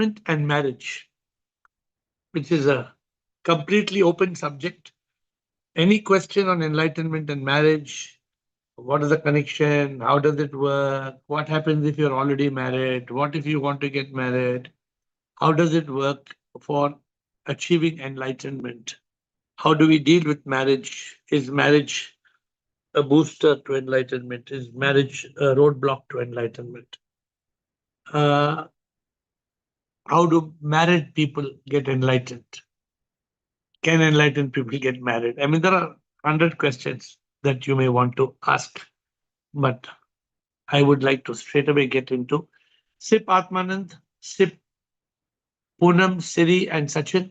and marriage, which is a completely open subject. Any question on enlightenment and marriage? What is the connection? How does it work? What happens if you're already married? What if you want to get married? How does it work for achieving enlightenment? How do we deal with marriage? Is marriage a booster to enlightenment? Is marriage a roadblock to enlightenment? Uh, how do married people get enlightened? Can enlightened people get married? I mean, there are 100 questions that you may want to ask, but I would like to straight away get into Sip Atmanand, Sip Poonam, Siri, and Sachin,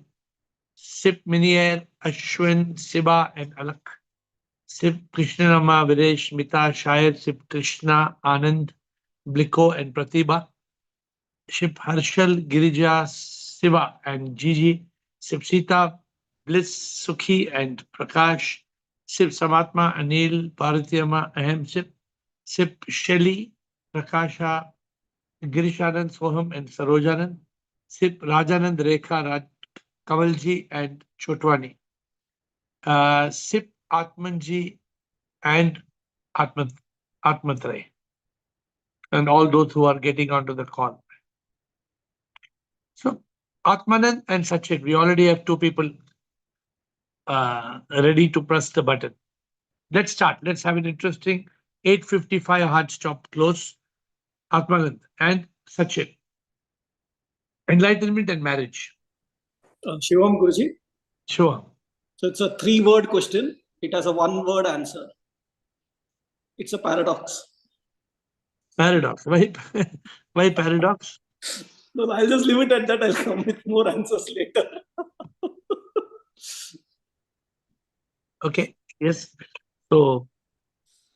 Sip Minier, Ashwin, Siba, and Alak, Sip Krishnarama, Viresh, Mita, Shayad, Sip Krishna, Anand, Bliko, and Pratibha, Sip Harshal, Girija, Siva, and Gigi, Sip Sita, Bliss, Sukhi, and Prakash, Sip Samatma, Anil, Bharatiyama, Ahem Sip, Sip Shelly, Prakasha, Girishanand, Soham, and Sarojanand, Sip Rajanand, Rekha, Kavalji, and Chotwani, Sip Atmanji, and Atmatray, and all those who are getting onto the call. So, Atmanand and Sachin, we already have two people ready to press the button. Let's start. Let's have an interesting 8:55 hard stop close. Atmanand and Sachin. Enlightenment and marriage. Shivam Guruji. Sure. So it's a 3-word question. It has a 1-word answer. It's a paradox. Paradox. Why, why paradox? No, I'll just leave it at that. I'll come with more answers later. Okay. Yes. So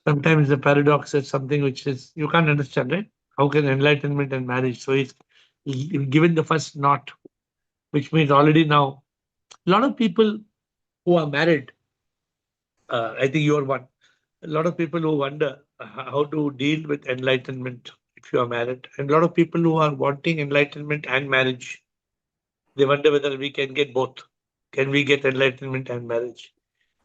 sometimes the paradox is something which is you can't understand, right? How can enlightenment and marriage? So it's given the first not, which means already now a lot of people who are married, I think you're one. A lot of people who wonder how to deal with enlightenment if you are married, and a lot of people who are wanting enlightenment and marriage, they wonder whether we can get both. Can we get enlightenment and marriage?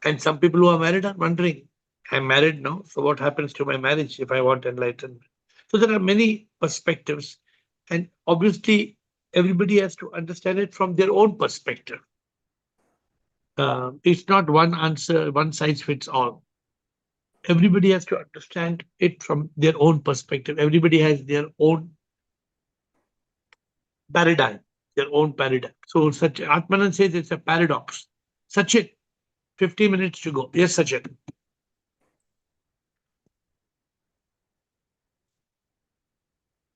And some people who are married are wondering, I'm married now, so what happens to my marriage if I want enlightenment? So there are many perspectives, and obviously everybody has to understand it from their own perspective. It's not one answer, one size fits all. Everybody has to understand it from their own perspective. Everybody has their own paradigm, their own paradigm. So such Atmanan says it's a paradox. Sachin, 50 minutes to go. Yes, Sachin.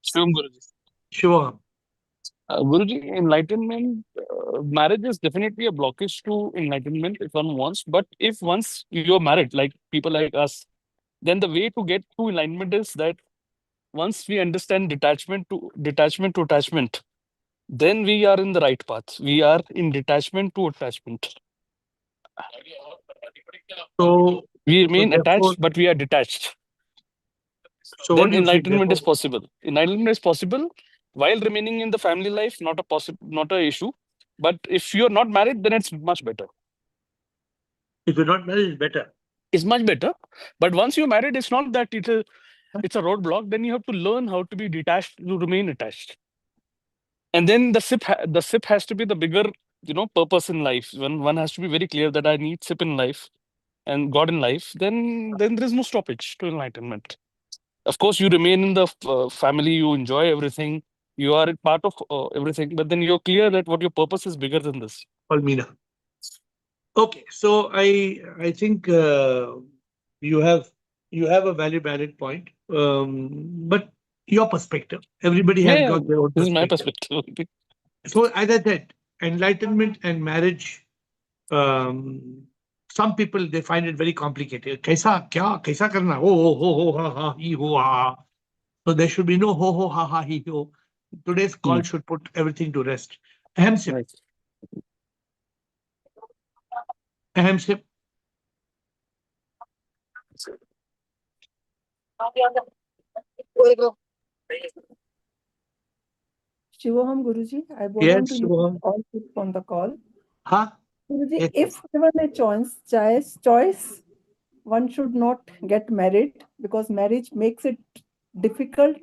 Shivam Guruji. Sure. Guruji, enlightenment, marriage is definitely a blockage to enlightenment if one wants. But if once you're married, like people like us, then the way to get to enlightenment is that once we understand detachment to attachment, then we are in the right path. We are in detachment to attachment. So, We remain therefore, attached, but we are detached. so what Then do you feel? enlightenment is Therefore, possible. Enlightenment is possible while remaining in the family life, not a issue. But if you're not married, then it's much better. if you're not married, it's better. It's much better. But once you're married, it's not that it's a roadblock. Then you have to learn how to be detached to remain attached. And then the sip has to be the bigger, purpose in life. When one has to be very clear that I need sip in life and God in life, then there is no stoppage to enlightenment. Of course, you remain in the family, you enjoy everything, you are a part of everything, but then you're clear that what your purpose is bigger than this. Almina. Okay, so I think you have a valid point, but your perspective. Everybody has Yeah, got their own this is my perspective. perspective. So as I said, enlightenment and marriage. Some people they find it very complicated. Kaisa kya kaisa karna? Ho ha ha he ho ha. So there should be no ho ha ha he ho. Today's call should put everything to rest. Ahem sip. Right. Ahem sip. Shivoham Guruji, I bow Yes, down to you Shivoham. all people on the call. Huh? Guruji, Yes. if given a choice, one should not get married because marriage makes it difficult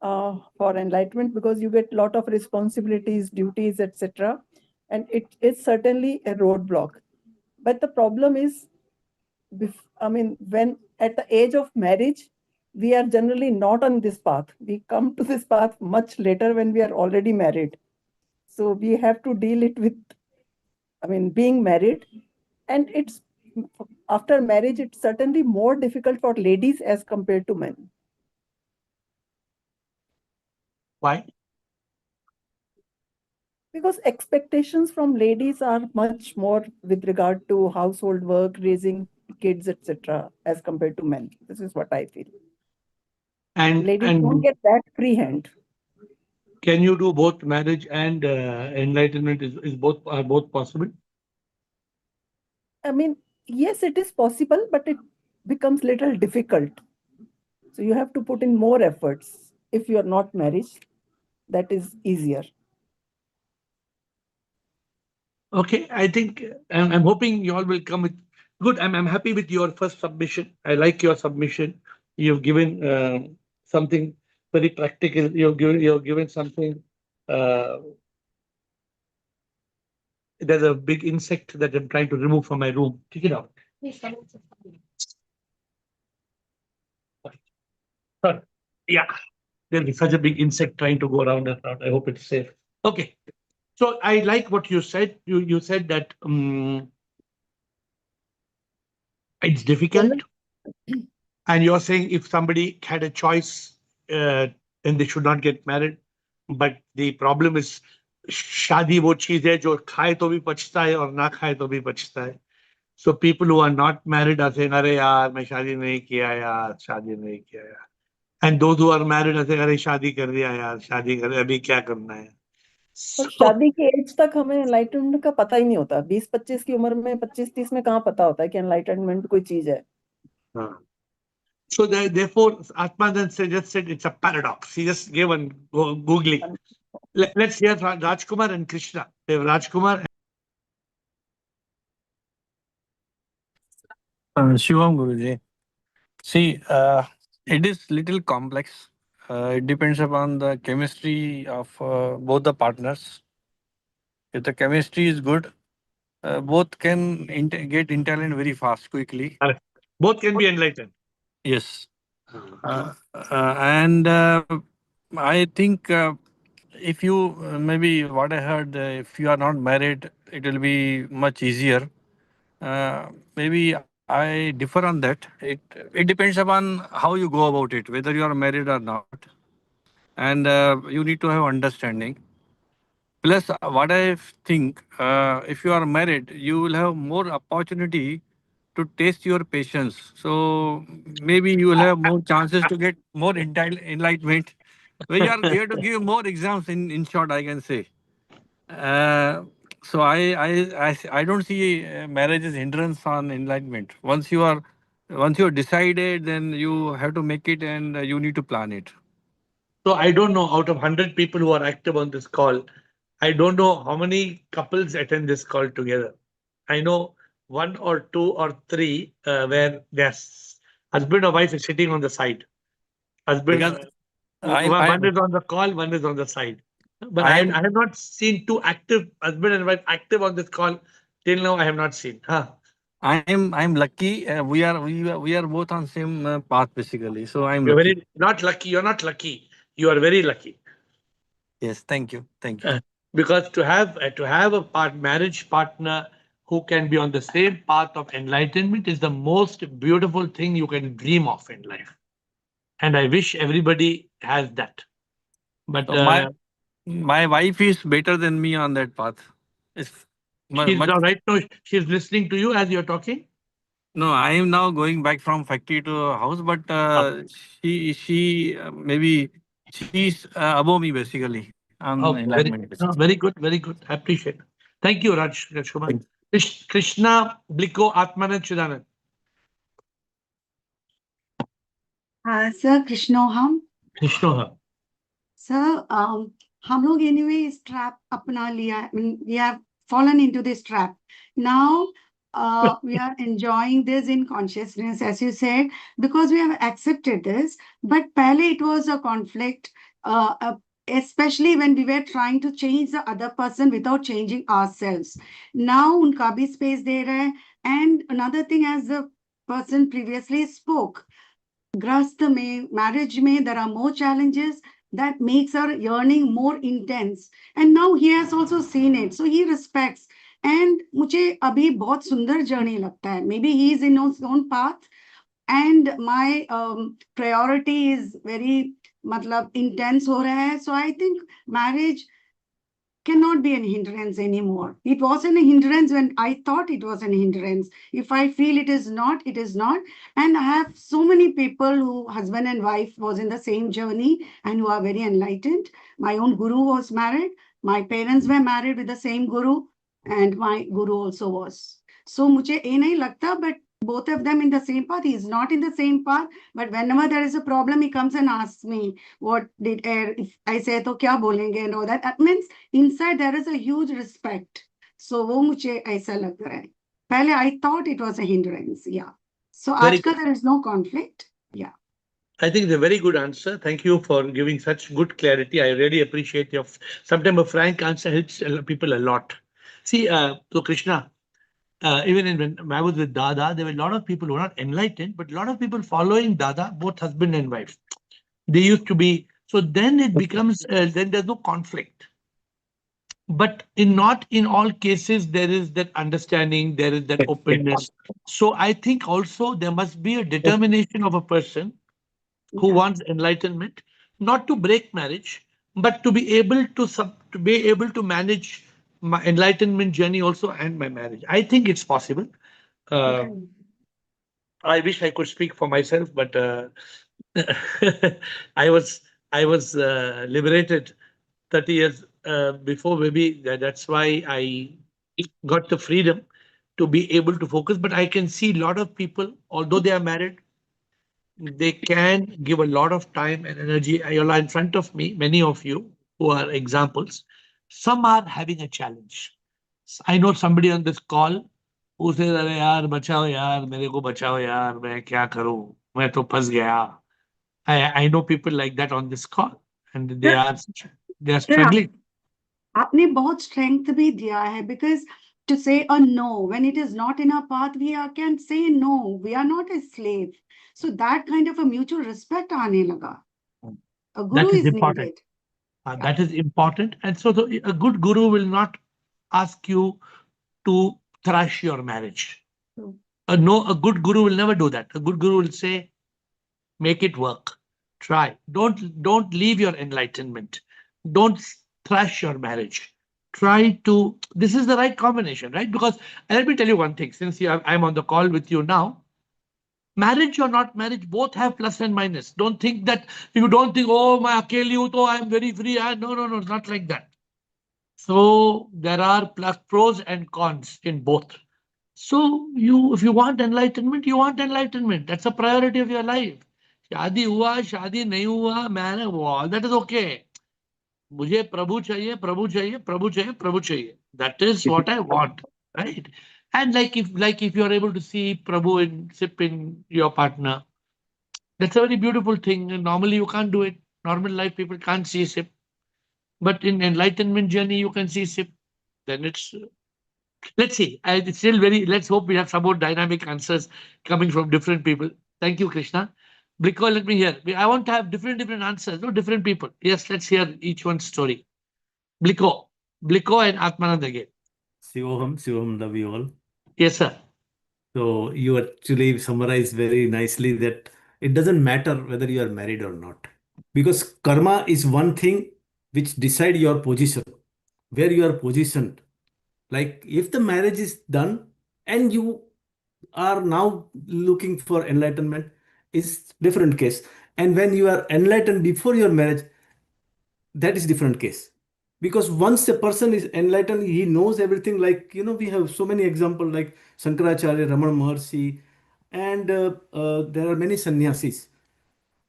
for enlightenment because you get a lot of responsibilities, duties, etc. And it is certainly a roadblock. But the problem is, when at the age of marriage, we are generally not on this path. We come to this path much later when we are already married. So we have to deal it with, being married. And it's after marriage, it's certainly more difficult for ladies as compared to men. Why? Because expectations from ladies are much more with regard to household work, raising kids, etc., as compared to men. This is what I feel. Ladies don't get that free hand. Can you do both marriage and enlightenment? Are both possible? Yes, it is possible, but it becomes little difficult. So you have to put in more efforts. If you are not married, that is easier. Okay, I think I'm hoping you all will come with good. I'm happy with your first submission. I like your submission. You've given something very practical. You've given something. There's a big insect that I'm trying to remove from my room. Take it out. Sorry. Yeah, there's such a big insect trying to go around and around. I hope it's safe. Okay. So I like what you said. You said that it's difficult. And you're saying if somebody had a choice, then they should not get married. But the problem is, शादी वो चीज है जो खाए तो भी पछता है और ना खाए तो भी पछता है. So people who are not married are saying, अरे यार मैं शादी नहीं किया यार, शादी नहीं किया यार. And those who are married are saying, अरे शादी कर दिया यार, शादी कर अभी क्या करना है. और शादी के एज तक हमें एनलाइटमेंट का पता ही नहीं होता. 20-25 की उम्र में, 25-30 में कहाँ पता होता है कि एनलाइटमेंट कोई चीज है. So therefore, Atmanand just said it's a paradox. He just gave one googling. Let's hear Rajkumar and Krishna. Rajkumar. Shivam Guruji. See, it is little complex. It depends upon the chemistry of both the partners. If the chemistry is good, both can get intelligent very fast, quickly. Both can be enlightened. Yes. And I think if you, maybe what I heard, if you are not married, it will be much easier. Maybe I differ on that. It depends upon how you go about it, whether you are married or not, and you need to have understanding. Plus, what I think, if you are married, you will have more opportunity to taste your patience. So maybe you will have more chances to get more enlightenment. Where you have to give more exams. In short, I can say. So I don't see marriage as hindrance on enlightenment. Once you are decided, then you have to make it, and you need to plan it. So I don't know, out of 100 people who are active on this call, I don't know how many couples attend this call together. I know one or two or three where their husband or wife is sitting on the side. Husband, one is on the call, one is on the side. But I have not seen two active husband and wife active on this call till now. I have not seen. I'm lucky. We are both on same path basically. So I'm You're lucky. very not lucky. You're not lucky. You are very lucky. Yes, thank you. Because to have a marriage partner who can be on the same path of enlightenment is the most beautiful thing you can dream of in life. And I wish everybody has that. But so my wife is better than me on that path. she's now right now she's listening to you as you're talking. No, I am now going back from factory to house, but she maybe she's above me basically on enlightenment. Very good, very good. I appreciate it. Thank you, Rajkumar. Krishna Bliko Atmanand Chidanand. Sir Krishnoham. Krishnoha. Sir, हम लोग anyway इस trap अपना लिया, I mean, we have fallen into this trap. Now we are enjoying this in consciousness, as you said, because we have accepted this. But पहले it was a conflict, especially when we were trying to change the other person without changing ourselves. Now उनका भी space दे रहे हैं. And another thing, as the person previously spoke, grasth mein, marriage mein, there are more challenges that makes our yearning more intense. And now he has also seen it, so he respects. And मुझे अभी बहुत सुंदर journey लगता है. Maybe he is in his own path, and my priority is very मतलब intense हो रहा है. So I think marriage cannot be an hindrance anymore. It wasn't a hindrance when I thought it was an hindrance. If I feel it is not, it is not. And I have so many people who husband and wife was in the same journey and who are very enlightened. My own guru was married. My parents were married with the same guru, and my guru also was. So मुझे ये नहीं लगता, but both of them in the same path. He is not in the same path, but whenever there is a problem, he comes and asks me, what did AiR, if I say तो क्या बोलेंगे, and all that. That means inside there is a huge respect. So वो मुझे ऐसा लग रहा है. पहले I thought it was a hindrance. Yeah. So Very आजकल there is no conflict. Yeah. I think it's a very good answer. Thank you for giving such good clarity. I really appreciate your. Sometimes a frank answer helps people a lot. See, so Krishna, even when I was with Dada, there were a lot of people who were not enlightened, but a lot of people following Dada, both husband and wife. They used to be. So then it becomes, then there's no conflict. But not in all cases, there is that understanding, there is that openness. So I think also there must be a determination of a person who Yeah. wants enlightenment, not to break marriage, but to be able to manage my enlightenment journey also and my marriage. I think it's possible. Okay. I wish I could speak for myself, but I was liberated 30 years before. Maybe that's why I got the freedom to be able to focus. But I can see a lot of people, although they are married, they can give a lot of time and energy. You're in front of me, many of you who are examples. Some are having a challenge. I know somebody on this call who says, "अरे यार बचाओ यार, मेरे को बचाओ यार, मैं क्या करूं, मैं तो फंस गया." I know people like that on this call, and they are struggling. आपने बहुत strength भी दिया है, because to say a no when it is not in our path, we can say no. We are not a slave. So that kind of a mutual respect आने लगा. A guru That is is important. needed. That is important. And so a good guru will not ask you to thrash your marriage. True. No, a good guru will never do that. A good guru will say, make it work. Try. Don't leave your enlightenment. Don't thrash your marriage. Try to. This is the right combination, right? Because let me tell you one thing. Since I'm on the call with you now, marriage or not marriage, both have plus and minus. Don't think that you don't think, oh, my akeli hu to I'm very free. No, it's not like that. So there are pros and cons in both. So if you want enlightenment, you want enlightenment. That's a priority of your life. शादी हुआ, शादी नहीं हुआ, मैंने all that is okay. मुझे प्रभु चाहिए, प्रभु चाहिए, प्रभु चाहिए, प्रभु चाहिए. That is what I want, right? And like if you are able to see Prabhu in sip in your partner, that's a very beautiful thing. And normally you can't do it. Normal life people can't see sip, but in enlightenment journey you can see sip. Then it's let's see. It's still very. Let's hope we have some more dynamic answers coming from different people. Thank you, Krishna. Bliko, let me hear. I want to have different answers. No, different people. Yes, let's hear each one's story. Bliko and Atmanand again. Shivoham, love you all. Yes, sir. So you actually summarized very nicely that it doesn't matter whether you are married or not. Because karma is one thing which decide your position, where you are positioned. Like if the marriage is done and you are now looking for enlightenment, is different case. And when you are enlightened before your marriage, that is different case. Because once a person is enlightened, he knows everything. Like, we have so many examples like Shankaracharya, Ramana Maharshi, and there are many sannyasis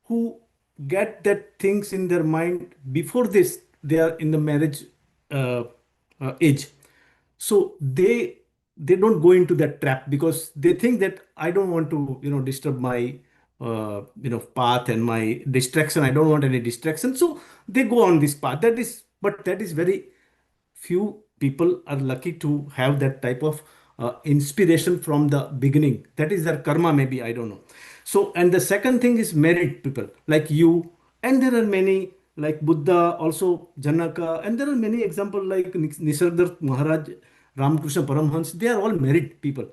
who get that things in their mind before this they are in the marriage uh, age. So they don't go into that trap because they think that I don't want to, disturb my path and my distraction. I don't want any distraction. So they go on this path. That is very few people are lucky to have that type of inspiration from the beginning. That is their karma, maybe, I don't know. So, and the second thing is married people like you, and there are many like Buddha, also Janaka, and there are many examples like Nisargadatta Maharaj, Ramakrishna Paramhans. They are all married people.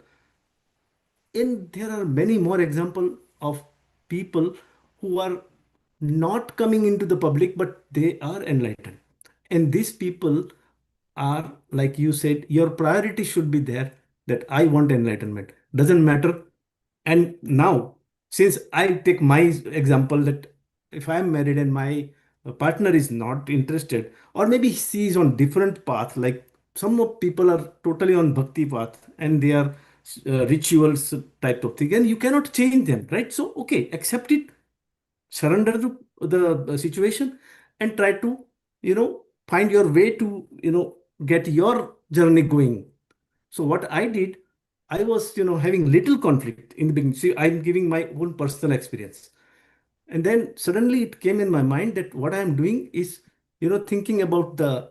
And there are many more examples of people who are not coming into the public, but they are enlightened. And these people are, like you said, your priority should be there that I want enlightenment. Doesn't matter. And now, since I take my example that if I'm married and my partner is not interested, or maybe she is on different path, like some of people are totally on bhakti path and they are rituals type of thing, and you cannot change them, right? So, okay, accept it, surrender to the situation, and try to, find your way to, get your journey going. So what I did, I was, having little conflict in the beginning. See, I'm giving my own personal experience. And then suddenly it came in my mind that what I am doing is, thinking about the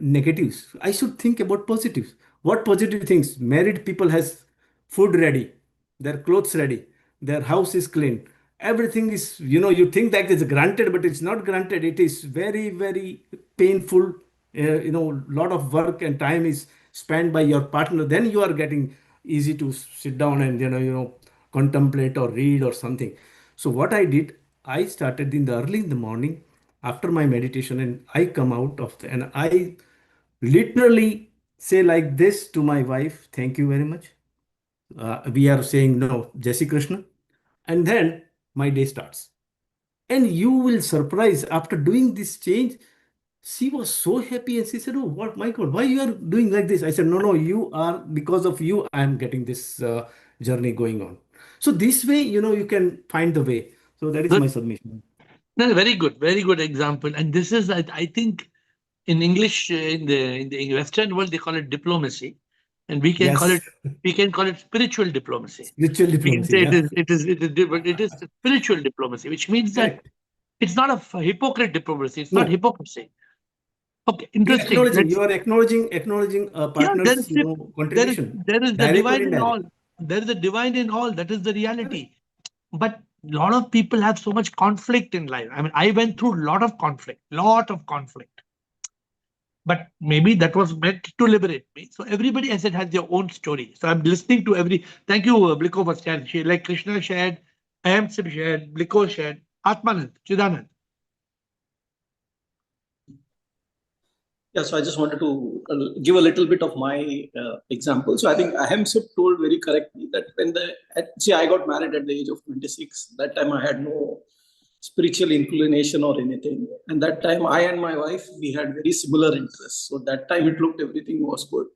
negatives. I should think about positives. What positive things? Married people has food ready, their clothes ready, their house is clean. Everything is, you think that it's granted, but it's not granted. It is very, very painful. Lot of work and time is spent by your partner. Then you are getting easy to sit down and, contemplate or read or something. So what I did, I started in the early in the morning after my meditation, and I come out of and I literally say like this to my wife, thank you very much. We are saying no, Jai Shri Krishna. And then my day starts. And you will surprise after doing this change. She was so happy and she said, oh, what, my God, why you are doing like this? I said, no, you are, because of you, I am getting this journey going on. So this way, you can find the way. So that is my submission. No, very good example. And this is, I think, in English, in the Western world, they call it diplomacy, and Yes, we can call it spiritual diplomacy. spiritual We can diplomacy. say Yeah, it is spiritual diplomacy, which means that correct. it's not a hypocrite diplomacy. It's not No, hypocrisy. Okay, you're interesting. acknowledging, you are acknowledging a Yeah, partner's, contribution, there is the direct or divine in indirect. all. There is the divine in all. That is the Correct. reality. But a lot of people have so much conflict in life. I mean, I went through a lot of conflict. But maybe that was meant to liberate me. So everybody, as I said, has their own story. So I'm listening to every. Thank you, Bliko, for sharing. Like Krishna shared, Ayamsip shared, Bliko shared, Atmanand, Chidanand. Yeah, so I just wanted to give a little bit of my example. So I think Ahemsip told very correctly that I got married at the age of 26. That time I had no spiritual inclination or anything. And that time I and my wife, we had very similar interests. So that time it looked everything was good.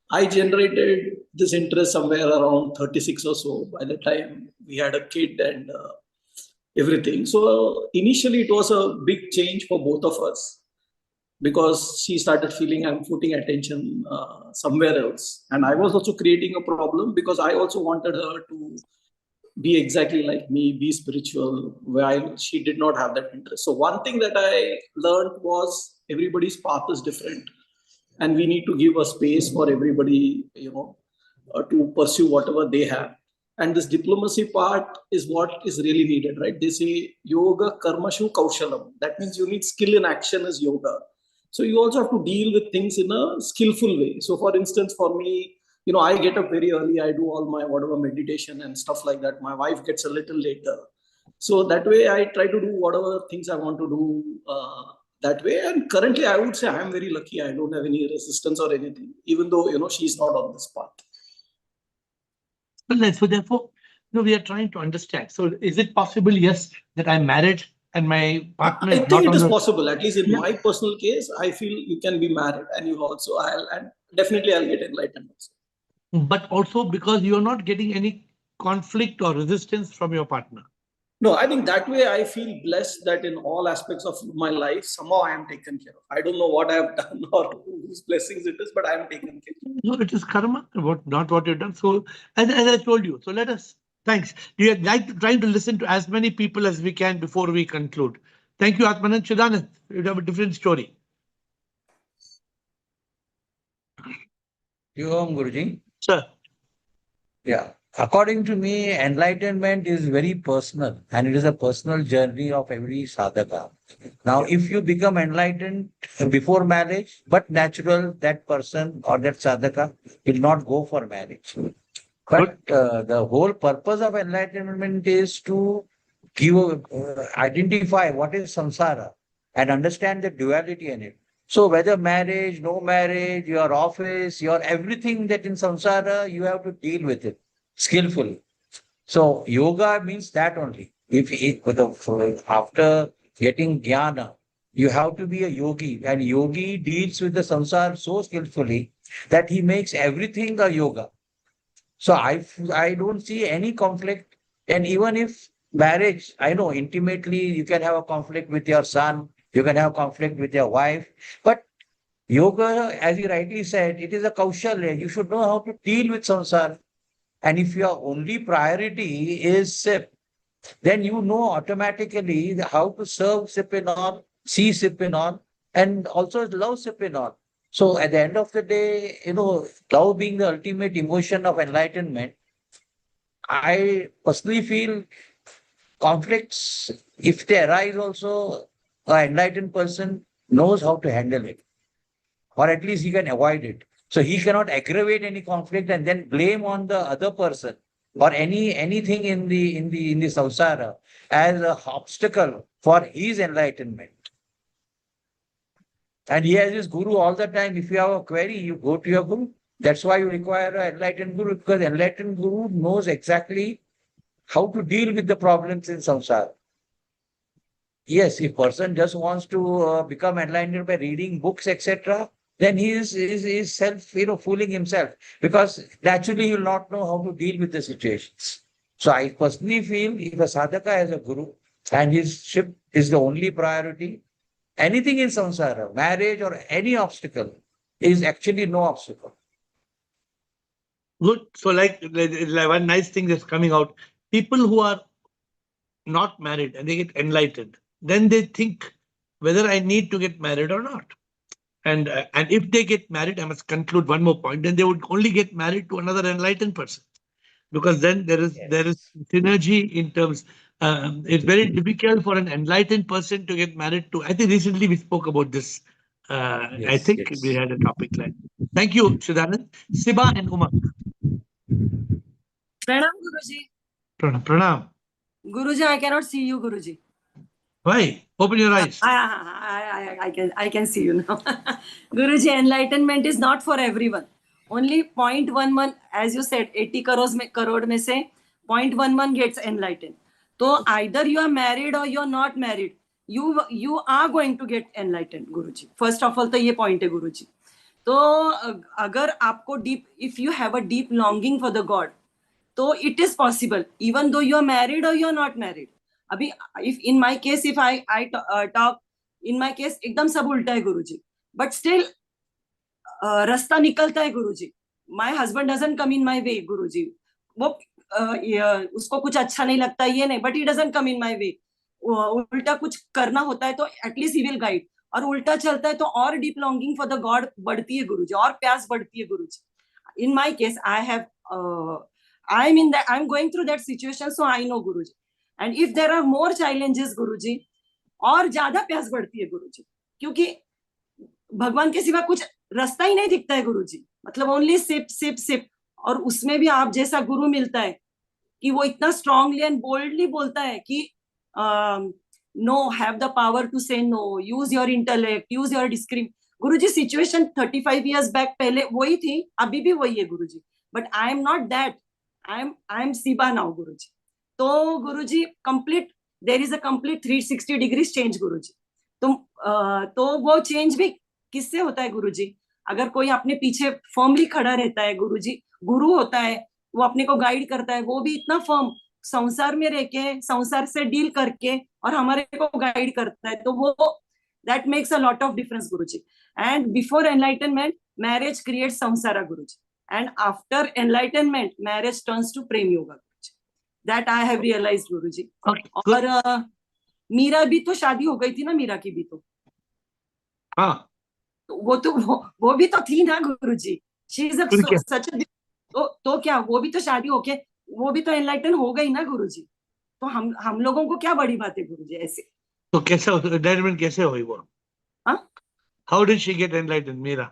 I generated this interest somewhere around 36 or so by the time we had a kid and everything. So initially it was a big change for both of us, because she started feeling I'm putting attention somewhere else. And I was also creating a problem because I also wanted her to be exactly like me, be spiritual, while she did not have that interest. So one thing that I learned was everybody's path is different. And we need to give a space for everybody, to pursue whatever they have. And this diplomacy part is what is really needed, right? They say yoga karmashu kaushalam. That means you need skill in action as yoga. So you also have to deal with things in a skillful way. So for instance, for me, I get up very early. I do all my whatever meditation and stuff like that. My wife gets a little later. So that way I try to do whatever things I want to do that way. And currently I would say I'm very lucky. I don't have any resistance or anything, even though, she's not on this path. So therefore, we are trying to understand. So is it possible, yes, that I'm married and my partner I is think not it on is the. possible, at least in Yeah. my personal case. I feel you can be married and you also, and definitely I'll get enlightened also. But also because you're not getting any conflict or resistance from your partner. No, I think that way I feel blessed that in all aspects of my life, somehow I am taken care of. I don't know what I have done or whose blessings it is, but I am taken care of. No, it is karma, not what you've done. So, as I told you, so let us, thanks. We are trying to listen to as many people as we can before we conclude. Thank you, Atmanand. Chidanand, you have a different story. You home, Guruji. Sir. Yeah. According to me, enlightenment is very personal and it is a personal journey of every sadhaka. Now, if you become enlightened before marriage, but natural, that person or that sadhaka will not go for marriage. But the whole purpose of enlightenment is to give, identify what is samsara and understand the duality in it. So whether marriage, no marriage, your office, your everything that in samsara, you have to deal with it skillfully. So yoga means that only. After getting jnana, you have to be a yogi, and yogi deals with the samsara so skillfully that he makes everything a yoga. So I don't see any conflict. And even if marriage, I know intimately you can have a conflict with your son, you can have conflict with your wife, but yoga, as you rightly said, it is a kaushalya. You should know how to deal with samsara. And if your only priority is SIP, then you know automatically how to serve SIP in all, see SIP in all, and also love SIP in all. So at the end of the day, love being the ultimate emotion of enlightenment, I personally feel conflicts, if they arise also, an enlightened person knows how to handle it, or at least he can avoid it. So he cannot aggravate any conflict and then blame on the other person or anything in the samsara as an obstacle for his enlightenment. And he has his guru all the time. If you have a query, you go to your guru. That's why you require an enlightened guru, because enlightened guru knows exactly how to deal with the problems in samsara. Yes, if person just wants to become enlightened by reading books, etc., then he is self, fooling himself, because naturally he will not know how to deal with the situations. So I personally feel if a sadhaka has a guru and his ship is the only priority, anything in samsara, marriage or any obstacle, is actually no obstacle. Good. So like one nice thing that's coming out, people who are not married and they get enlightened, then they think whether I need to get married or not. And if they get married, I must conclude one more point, then they would only get married to another enlightened person, because then there is synergy in terms. It's very difficult for an enlightened person to get married to. I think recently we spoke about this. I think we had a topic like. Thank you, Chidanand. Siba and Umang. Pranam, Guruji. Pranam. Guruji, I cannot see you, Guruji. Why? Open your eyes. I can see you now. Guruji, enlightenment is not for everyone. Only 0.11, as you said, 80 crore mein se 0.11 gets enlightened. So either you are married or you are not married. You are going to get enlightened, Guruji. First of all, तो ये point है, Guruji. तो अगर आपको deep, if you have a deep longing for the God, so it is possible, even though you are married or you are not married. Abhi, if in my case, if I talk, in my case, एकदम सब उल्टा है, Guruji. But still, रास्ता निकलता है, Guruji. My husband doesn't come in my way, Guruji. वो उसको कुछ अच्छा नहीं लगता, ये नहीं, but he doesn't come in my way. उल्टा कुछ करना होता है तो at least he will guide. और उल्टा चलता है तो और deep longing for the God बढ़ती है, Guruji. और प्यास बढ़ती है, Guruji. In my case, I'm going through that situation, so I know, Guruji. And if there are more challenges, Guruji, और ज्यादा प्यास बढ़ती है, Guruji, क्योंकि भगवान के सिवा कुछ रास्ता ही नहीं दिखता है, Guruji. मतलब only sip. और उसमें भी आप जैसा गुरु मिलता है कि वो इतना strongly and boldly बोलता है कि no, have the power to say no, use your intellect, use your discernment. Guruji, situation 35 years back पहले वही थी, अभी भी वही है, Guruji. But I am not that. I am Siba now, Guruji. तो Guruji, there is a complete 360 degrees change, Guruji. तो वो change भी किससे होता है, Guruji? अगर कोई अपने पीछे firmly खड़ा रहता है, Guruji, गुरु होता है, वो अपने को guide करता है, वो भी इतना firm, संसार में रह के संसार से डील करके और हमारे को गाइड करता है, तो वो that makes a lot of difference, Guruji. And before enlightenment, marriage creates samsara, Guruji. And after enlightenment, marriage turns to prem yoga, Guruji. That I have realized, Guruji. Okay, good. और मीरा भी तो शादी हो गई थी ना, मीरा की भी तो हाँ, वो भी तो थी ना, गुरुजी. शी इज फिर क्या? सच. तो क्या वो भी तो शादी होके वो भी तो एनलाइटन हो गई ना, गुरुजी. तो हम लोगों को क्या बड़ी बात है, गुरुजी, ऐसे. तो कैसे एनलाइटमेंट कैसे हुई वो? हाँ, how did she get enlighten, Meera?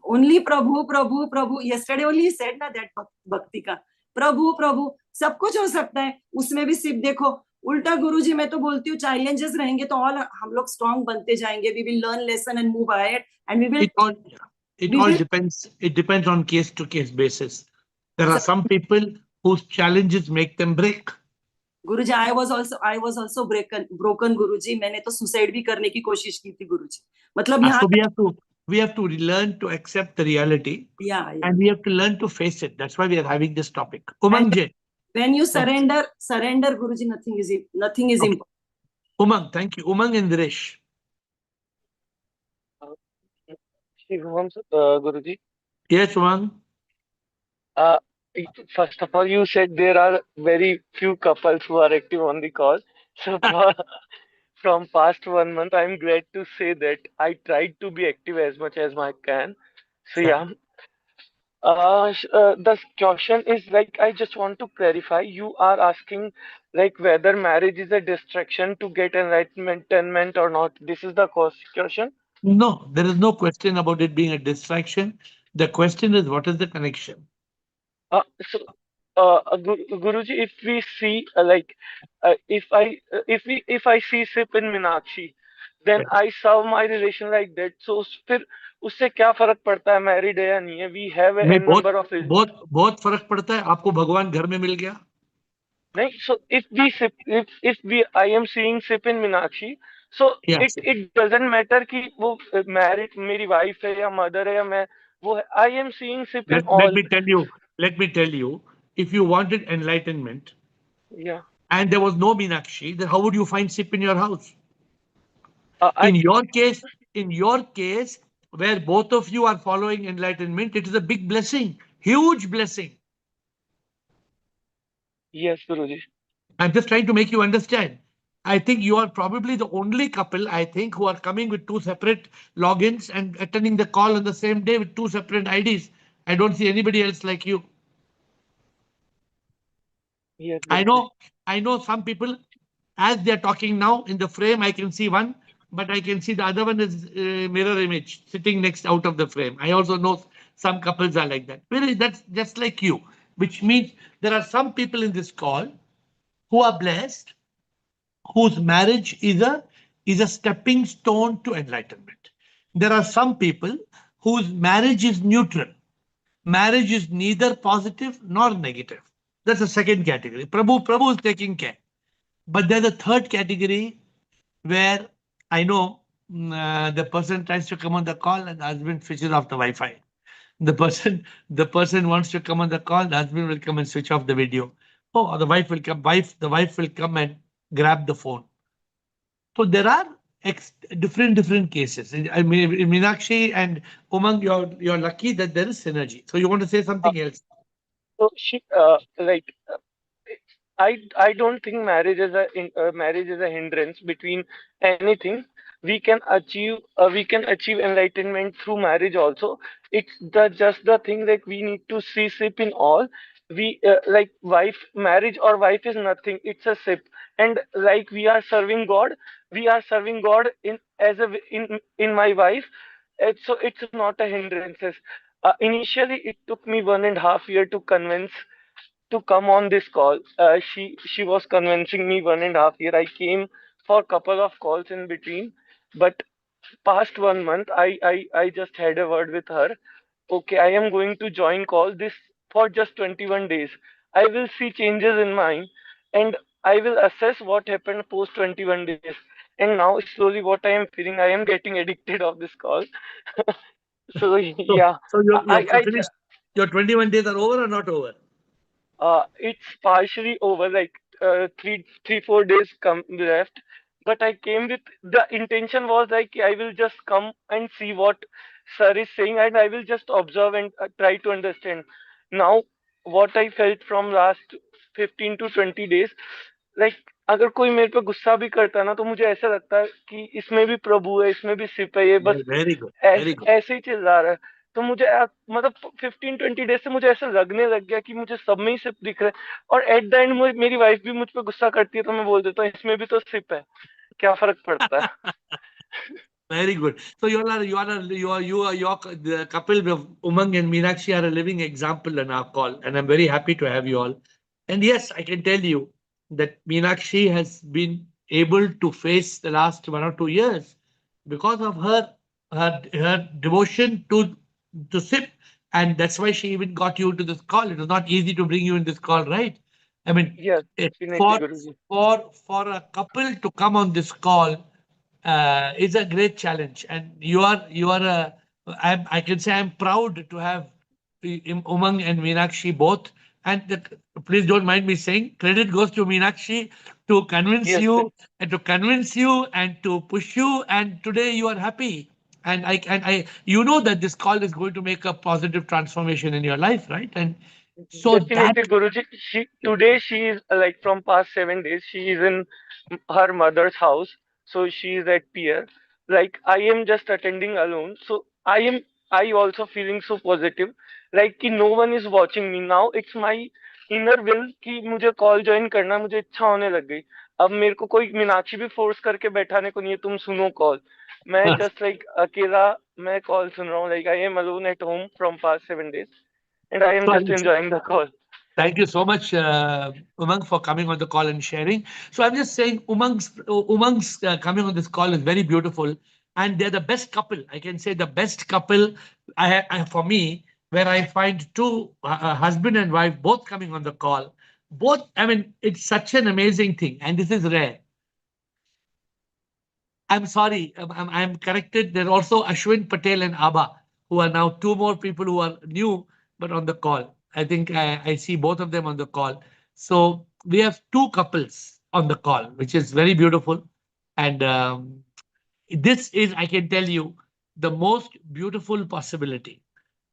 Only Prabhu Prabhu Prabhu. Yesterday only said ना दैट भक्ति का प्रभु प्रभु सब कुछ हो सकता है उसमें भी. सिर्फ देखो उल्टा, गुरुजी मैं तो बोलती हूँ चैलेंजेस रहेंगे तो ऑल हम लोग स्ट्रांग बनते जाएंगे. We will learn lesson and move ahead and we will. It all depends. It depends on case to case basis. There are some people whose challenges make them break. Guruji, I was also broken, गुरुजी. मैंने तो suicide भी करने की कोशिश की थी, गुरुजी. मतलब यहाँ So we have to learn to accept the reality. Yeah. And we have to learn to face it. That's why we are having this topic. Umang Ji. When you surrender, Guruji, nothing is Okay. important. Umang, thank you. Umang and Dinesh. Guruji. Yes, Umang. First of all, you said there are very few couples who are active on the call. So from past 1 month, I'm glad to say that I tried to be active as much as I can. So yeah. The question is like, I just want to clarify. You are asking like whether marriage is a distraction to get enlightenment or not. This is the question. No, there is no question about it being a distraction. The question is, what is the connection? Guruji, if we see if I see Sip in Meenakshi, then I serve my relation like that. So फिर उससे क्या फर्क पड़ता है married है या नहीं है? We have a नहीं, n number of बहुत फर्क पड़ता है. आपको भगवान घर में मिल गया. नहीं. So if I am seeing Sip in Meenakshi, so Yes. it doesn't matter कि वो married मेरी wife है या mother है या मैं वो है. I am seeing Sip in all. Let me tell you, if you wanted enlightenment, yeah, and there was no Meenakshi, then how would you find Sip in your house? In your case, where both of you are following enlightenment, it is a big blessing, huge blessing. Yes, Guruji. I'm just trying to make you understand. I think you are probably the only couple, I think, who are coming with two separate logins and attending the call on the same day with two separate IDs. I don't see anybody else like you. Yes, I know some people, as they're talking now in the frame, I can see one, but I can see the other one is mirror image sitting next out of the frame. I also know some couples are like that. Really, that's just like you, which means there are some people in this call who are blessed, whose marriage is a stepping stone to enlightenment. There are some people whose marriage is neutral. Marriage is neither positive nor negative. That's the second category. Prabhu is taking care. But there's a third category where I know the person tries to come on the call and the husband switches off the Wi-Fi. The person wants to come on the call, the husband will come and switch off the video. Oh, the wife will come. The wife will come and grab the phone. So there are different cases. I mean, in Meenakshi and Umang, you're lucky that there is synergy. So you want to say something else? So I don't think marriage is a hindrance between anything. We can achieve enlightenment through marriage also. It's just the thing that we need to see sip in all. We like wife marriage or wife is nothing. It's a sip, and like we are serving God. We are serving God in my wife. So it's not a hindrance. Initially, it took me 1.5 years to convince to come on this call. She was convincing me 1.5 years. I came for a couple of calls in between, but past 1 month, I just had a word with her. Okay, I am going to join call this for just 21 days. I will see changes in mine, and I will assess what happened post 21 days. And now slowly, what I am feeling, I am getting addicted of this call. So yeah, So you're finished. Your 21 days are over or not over? It's partially over, like 4 days come left. But I came with the intention was like I will just come and see what sir is saying, and I will just observe and try to understand. Now, what I felt from last 15 to 20 days, like अगर कोई मेरे पे गुस्सा भी करता है ना, तो मुझे ऐसा लगता है कि इसमें भी प्रभु है, इसमें भी सिप है, ये बस Very good. Very good. ऐसे ही चिल्ला रहा है। तो मुझे मतलब 15-20 डेज से मुझे ऐसा लगने लग गया कि मुझे सब में ही सिप दिख रहा है, और एट द एंड मेरी वाइफ भी मुझ पे गुस्सा करती है, तो मैं बोल देता हूँ इसमें भी तो सिप है, क्या फर्क पड़ता है। Very good. So the couple of Umang and Meenakshi are a living example in our call, and I'm very happy to have you all. And yes, I can tell you that Meenakshi has been able to face the last 1 or 2 years because of her devotion to SIP, and that's why she even got you to this call. It was not easy to bring you in this call, right? I mean, Yes, for definitely, Guruji. for a couple to come on this call is a great challenge, and you are a I can say I'm proud to have Umang and Meenakshi both. And please don't mind me saying credit goes to Meenakshi to convince Yes, you and to push you, and today you are happy. And I you know that this call is going to make a positive transformation in your life, right? And so that definitely, Guruji. She is like from past 7 days. She is in her mother's house, so she is at pier. Like I am just attending alone, so I also feeling so positive. Like कि no one is watching me now. It's my inner will कि मुझे call join करना, मुझे इच्छा होने लग गई। अब मेरे को कोई मीनाक्षी भी फोर्स करके बैठाने को नहीं है, तुम सुनो कॉल। मैं जस्ट लाइक अकेला मैं कॉल सुन रहा हूँ। Like I am alone at home from past 7 days. And I am so just enjoying the call. thank you so much, Umang, for coming on the call and sharing. So I'm just saying, Umang's coming on this call is very beautiful, and they're the best couple. I can say the best couple. For me, where I find two husband and wife both coming on the call. Both, I mean, it's such an amazing thing, and this is rare. I'm sorry, I'm corrected. There are also Ashwin Patel and Abha, who are now two more people who are new but on the call. I think I see both of them on the call. So we have two couples on the call, which is very beautiful. And this is, I can tell you, the most beautiful possibility.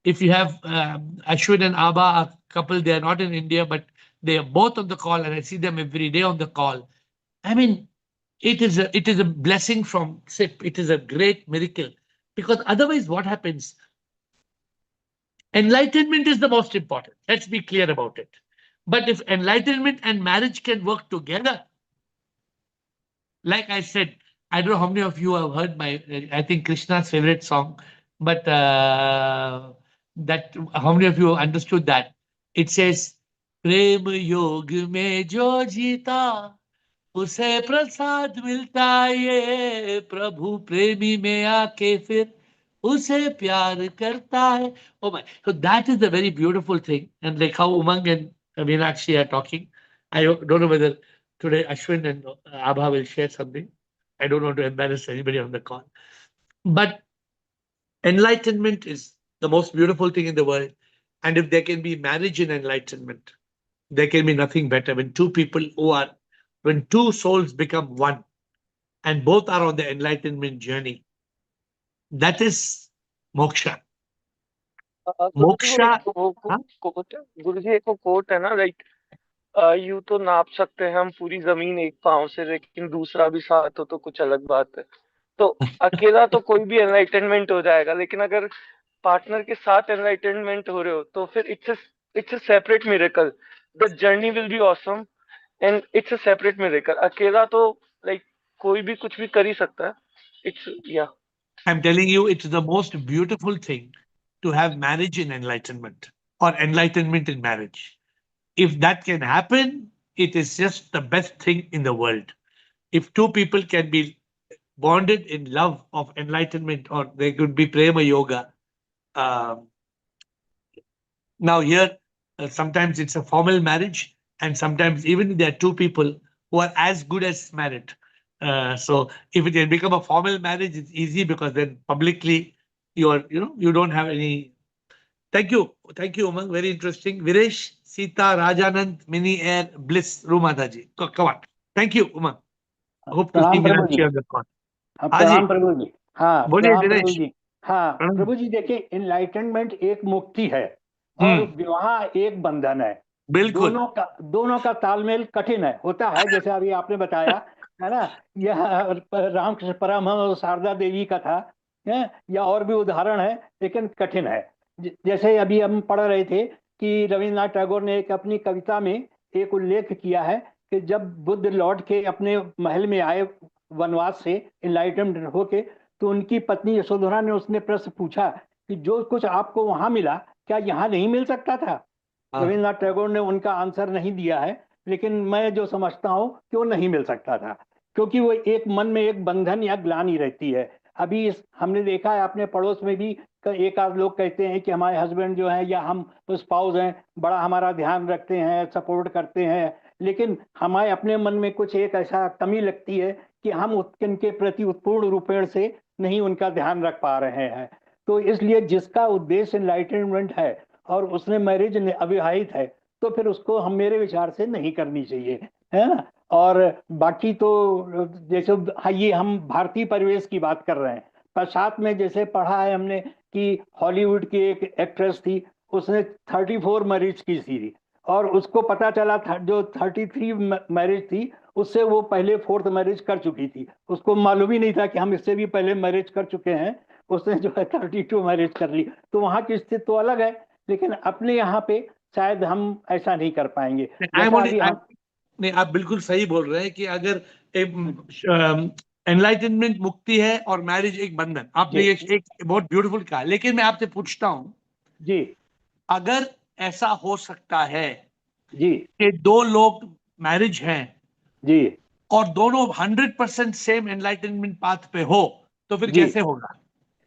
If you have Ashwin and Abha, a couple, they are not in India, but they are both on the call, and I see them every day on the call. I mean, it is a blessing from SIP. It is a great miracle, because otherwise, what happens? Enlightenment is the most important. Let's be clear about it. But if enlightenment and marriage can work together, like I said, I don't know how many of you have heard my, I think Krishna's favorite song, but that how many of you understood that? It says, "Prem yog mein jo jeeta, उसे प्रसाद मिलता ये प्रभु प्रेमी में आके फिर उसे प्यार करता है." Oh my! So that is the very beautiful thing, and like how Umang and Meenakshi are talking. I don't know whether today Ashwin and Abha will share something. I don't want to embarrass anybody on the call, but enlightenment is the most beautiful thing in the world, and if there can be marriage in enlightenment, there can be nothing better. When two souls become one and both are on the enlightenment journey, that is moksha. गुरुजी वो Moksha, एक वो huh? Coat है, गुरुजी एक वो coat है ना, like यूं तो नाप सकते हैं हम पूरी जमीन एक पांव से, लेकिन दूसरा भी साथ हो तो कुछ अलग बात है। तो अकेला तो कोई भी एनलाइटनमेंट हो जाएगा, लेकिन अगर पार्टनर के साथ एनलाइटनमेंट हो रहे हो तो फिर it's a separate miracle. The journey will be awesome and it's a separate miracle. अकेला तो लाइक कोई भी कुछ भी कर ही सकता है। इट्स या I'm telling you, it's the most beautiful thing to have marriage in enlightenment or enlightenment in marriage. If that can happen, it is just the best thing in the world. If two people can be bonded in love of enlightenment, or they could be prema yoga. Um, Now here, sometimes it's a formal marriage, and sometimes even there are two people who are as good as married. So if it can become a formal marriage, it's easy because then publicly you don't have any. Thank you, Umang. Very interesting. Viresh, Sita, Rajanand, Mini Air, Bliss, Rumata ji. Come on. Thank you, Uma. Hope to see प्रणाम प्रभु जी। Meenakshi on the call. हाँ हाँ जी, प्रणाम प्रभु जी। हाँ बोलिए प्रणाम प्रभु दिनेश। जी। हाँ प्रणाम। प्रभु जी, देखिए इनलाइटनमेंट एक मुक्ति है और विवाह एक बंधन है। बिल्कुल। दोनों का तालमेल कठिन है, होता है, जैसे अभी आपने बताया है ना। यह रामकृष्ण परमहंस और शारदा देवी का था, है, या और भी उदाहरण है, लेकिन कठिन है। जैसे अभी हम पढ़ रहे थे कि रविन्द्रनाथ टैगोर ने एक अपनी कविता में एक उल्लेख किया है कि जब बुद्ध लौट के अपने महल में आए वनवास से इनलाइटनमेंट होके, तो उनकी पत्नी यशोधरा ने उसने प्रश्न पूछा कि जो कुछ आपको वहां मिला क्या यहाँ नहीं मिल सकता था। रविन्द्रनाथ टैगोर ने उनका आंसर नहीं दिया है, लेकिन मैं जो समझता हूँ कि वो नहीं मिल सकता था, क्योंकि वो एक मन में एक बंधन या ग्लानि रहती है। अभी हमने देखा है अपने पड़ोस में भी एक आध लोग कहते हैं कि हमारे हस्बैंड जो है या हम स्पाउस हैं, बड़ा हमारा ध्यान रखते हैं, सपोर्ट करते हैं, लेकिन हमारे अपने मन में कुछ एक ऐसा कमी लगती है कि हम उनके प्रति पूर्ण रूपेण से नहीं उनका ध्यान रख पा रहे हैं। तो इसलिए जिसका उद्देश्य एनलाइटनमेंट है और उसने मैरिज अविवाहित है, तो फिर उसको हम मेरे विचार से नहीं करनी चाहिए, है ना। और बाकी तो जैसे हाँ, ये हम भारतीय परिवेश की बात कर रहे हैं, पश्चात में जैसे पढ़ा है हमने कि हॉलीवुड की एक एक्ट्रेस थी, उसने 34 मैरिज की थी, और उसको पता चला था जो 33 मैरिज थी उससे वो पहले 4th मैरिज कर चुकी थी। उसको मालूम ही नहीं था कि हम इससे भी पहले मैरिज कर चुके हैं। उसने जो है 32 मैरिज कर ली। तो वहां की स्थिति तो अलग है, लेकिन अपने यहाँ पे शायद हम ऐसा नहीं कर पाएंगे। जैसा अभी हम नहीं, आप बिल्कुल सही बोल रहे हैं कि अगर एनलाइटनमेंट मुक्ति है और मैरिज एक बंधन, आपने ये एक बहुत ब्यूटीफुल कहा। लेकिन मैं आपसे पूछता हूं जी, अगर ऐसा हो सकता है जी, कि दो लोग मैरिज हैं जी, और दोनों 100% सेम एनलाइटनमेंट पाथ पे हो, तो फिर जी, कैसे होगा?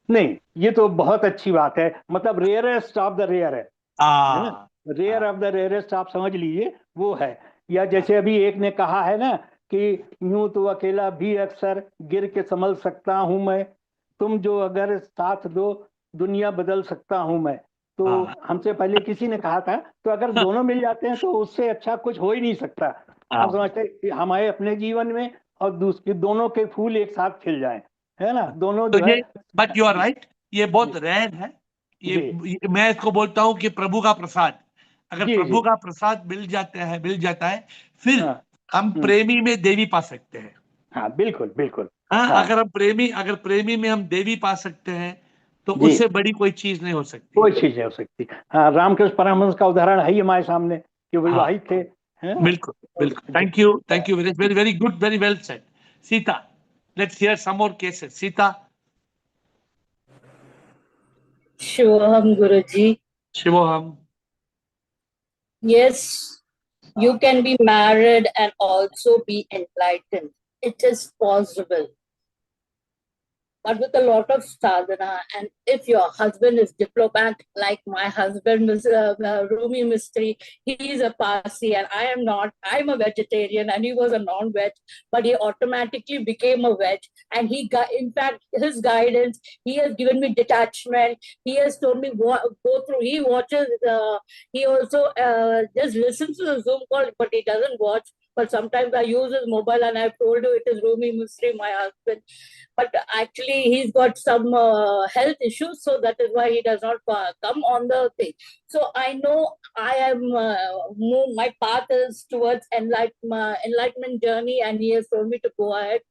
नहीं, ये तो बहुत अच्छी बात है। मतलब रेयरेस्ट ऑफ द रेयर है ना। रेयर ऑफ द रेयरेस्ट आप समझ लीजिए वो है। या जैसे अभी एक ने कहा है ना कि यूं तो अकेला भी अक्सर गिर के संभल सकता हूं मैं, तुम जो अगर साथ दो दुनिया बदल सकता हूं मैं। तो हमसे पहले किसी ने कहा था, तो अगर दोनों मिल जाते हैं तो उससे अच्छा कुछ हो ही नहीं सकता। हम समझते हैं कि हमारे अपने जीवन में और दूसरे दोनों के फूल एक साथ खिल जाएं, है ना, दोनों तो जो है। ये, बट यू आर राइट, ये बहुत रेयर है। ये मैं इसको बोलता हूं कि प्रभु का प्रसाद। अगर जी, प्रभु जी, का प्रसाद मिल जाता है फिर हाँ, हम प्रेमी में देवी पा सकते हैं। हाँ, बिल्कुल बिल्कुल। हाँ, हाँ, अगर प्रेमी में हम देवी पा सकते हैं तो जी, उससे बड़ी कोई चीज नहीं हो सकती। कोई चीज नहीं हो सकती। हाँ, रामकृष्ण परमहंस का उदाहरण है ही हमारे सामने कि विवाहित थे, है ना। बिल्कुल बिल्कुल। Thank you, very very good, very well said. Sita, let's hear some more cases. Sita. Shivoham Guruji. Shivoham. Yes, you can be married and also be enlightened. It is possible. But with a lot of sadhana, and if your husband is diplomat, like my husband is Rumi Mistri, he is a Parsi and I am not. I'm a vegetarian and he was a non-veg, but he automatically became a veg. And he got, in fact, his guidance, he has given me detachment. He has told me go through. He watches. He also just listens to the Zoom call, but he doesn't watch. But sometimes I use his mobile, and I've told you it is Rumi Mistri, my husband. But actually, he's got some health issues, so that is why he does not come on the thing. So I know I am, my path is towards enlightenment journey, and he has told me to go ahead.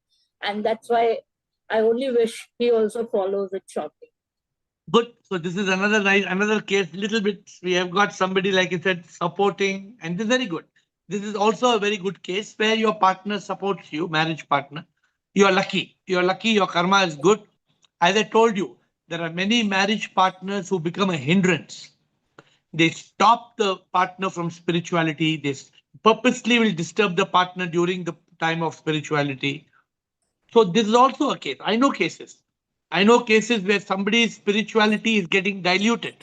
And that's why I only wish he also follows it shortly. Good. So this is another case, little bit. We have got somebody, like you said, supporting, and this is very good. This is also a very good case where your partner supports you, marriage partner. You are lucky. You are lucky. Your karma is good. As I told you, there are many marriage partners who become a hindrance. They stop the partner from spirituality. They purposely will disturb the partner during the time of spirituality. So this is also a case. I know cases. I know cases where somebody's spirituality is getting diluted.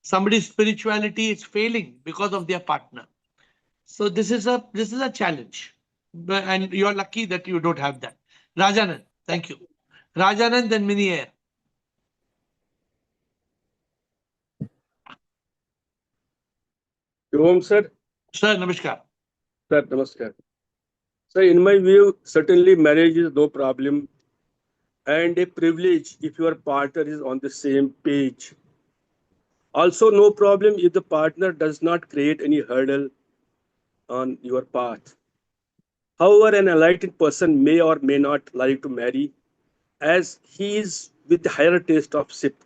Somebody's spirituality is failing because of their partner. So this is a challenge. And you're lucky that you don't have that. Rajanand, thank you. Rajanand and Mini Air. Shivam sir. Sir, namaskar. Sir, namaskar. So, in my view, certainly marriage is no problem and a privilege if your partner is on the same page. Also, no problem if the partner does not create any hurdle on your path. However, an enlightened person may or may not like to marry as he is with the higher taste of sip.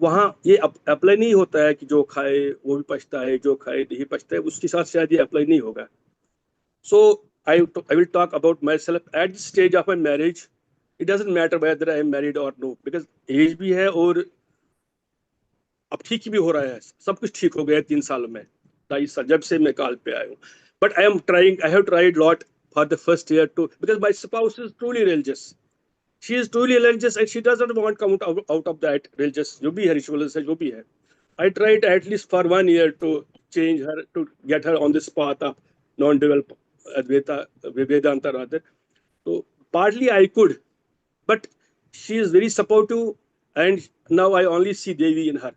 वहाँ ये apply नहीं होता है कि जो खाए वो भी पछता है, जो खाए नहीं पछता है, उसके साथ शायद ये अप्लाई नहीं होगा. So I will talk about myself at this stage of my marriage. It doesn't matter whether I am married or no, because age भी है और अब ठीक भी हो रहा है, सब कुछ ठीक हो गया 3 सालों में, 2.5 साल जब से मैं काल पे आया हूँ. But I have tried lot for the first year too, because my spouse is truly religious. She is truly religious and she doesn't want to come out of that religious. जो भी है ritual से जो भी है. I tried at least for 1 year to change her, to get her on this path of non-dual Advaita, Vedanta rather. So partly I could, but she is very supportive and now I only see Devi in her.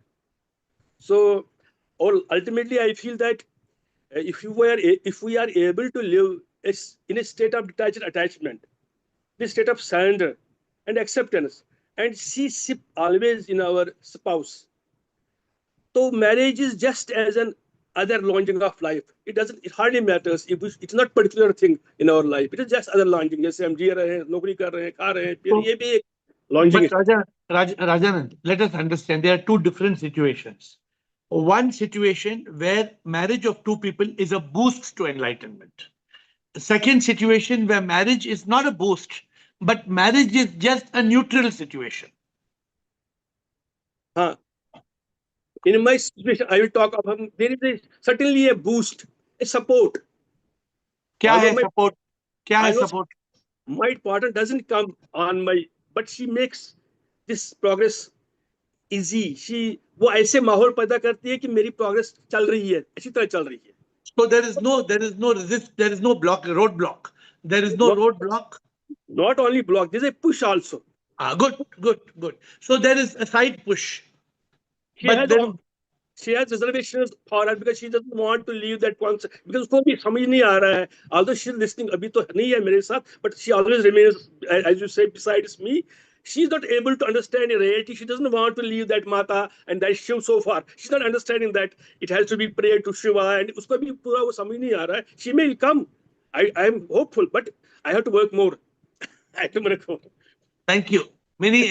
So ultimately I feel that if we are able to live in a state of detached attachment, the state of surrender and acceptance, and see SIP always in our spouse. So marriage is just as an other launching of life. It hardly matters if it's not particular thing in our life. It is just other launching. जैसे हम जी रहे हैं, नौकरी कर रहे हैं, खा रहे हैं, फिर ये भी एक launching. But Rajanand, let us understand there are two different situations. One situation where marriage of two people is a boost to enlightenment. The second situation where marriage is not a boost, but marriage is just a neutral situation. In my situation, I will talk about there is certainly a boost, a support. क्या है support? क्या है support? My partner doesn't come on my, but she makes this progress easy. वो ऐसे माहौल पैदा करती है कि मेरी progress चल रही है, अच्छी तरह चल रही है. So there is no roadblock. There is no roadblock. Not only block, there's a push also. Good. So there is a side push. She has reservations for her because she doesn't want to leave that concept, because उसको भी समझ नहीं आ रहा है. Although she's listening, अभी तो नहीं है मेरे साथ, but she always remains, as you say, besides me. She's not able to understand the reality. She doesn't want to leave that Mata and that Shiv so far. She's not understanding that it has to be prayer to Shiva, and उसको भी पूरा वो समझ नहीं आ रहा है. She may come. I am hopeful, but I have to work more. I have to work more. Thank you. Many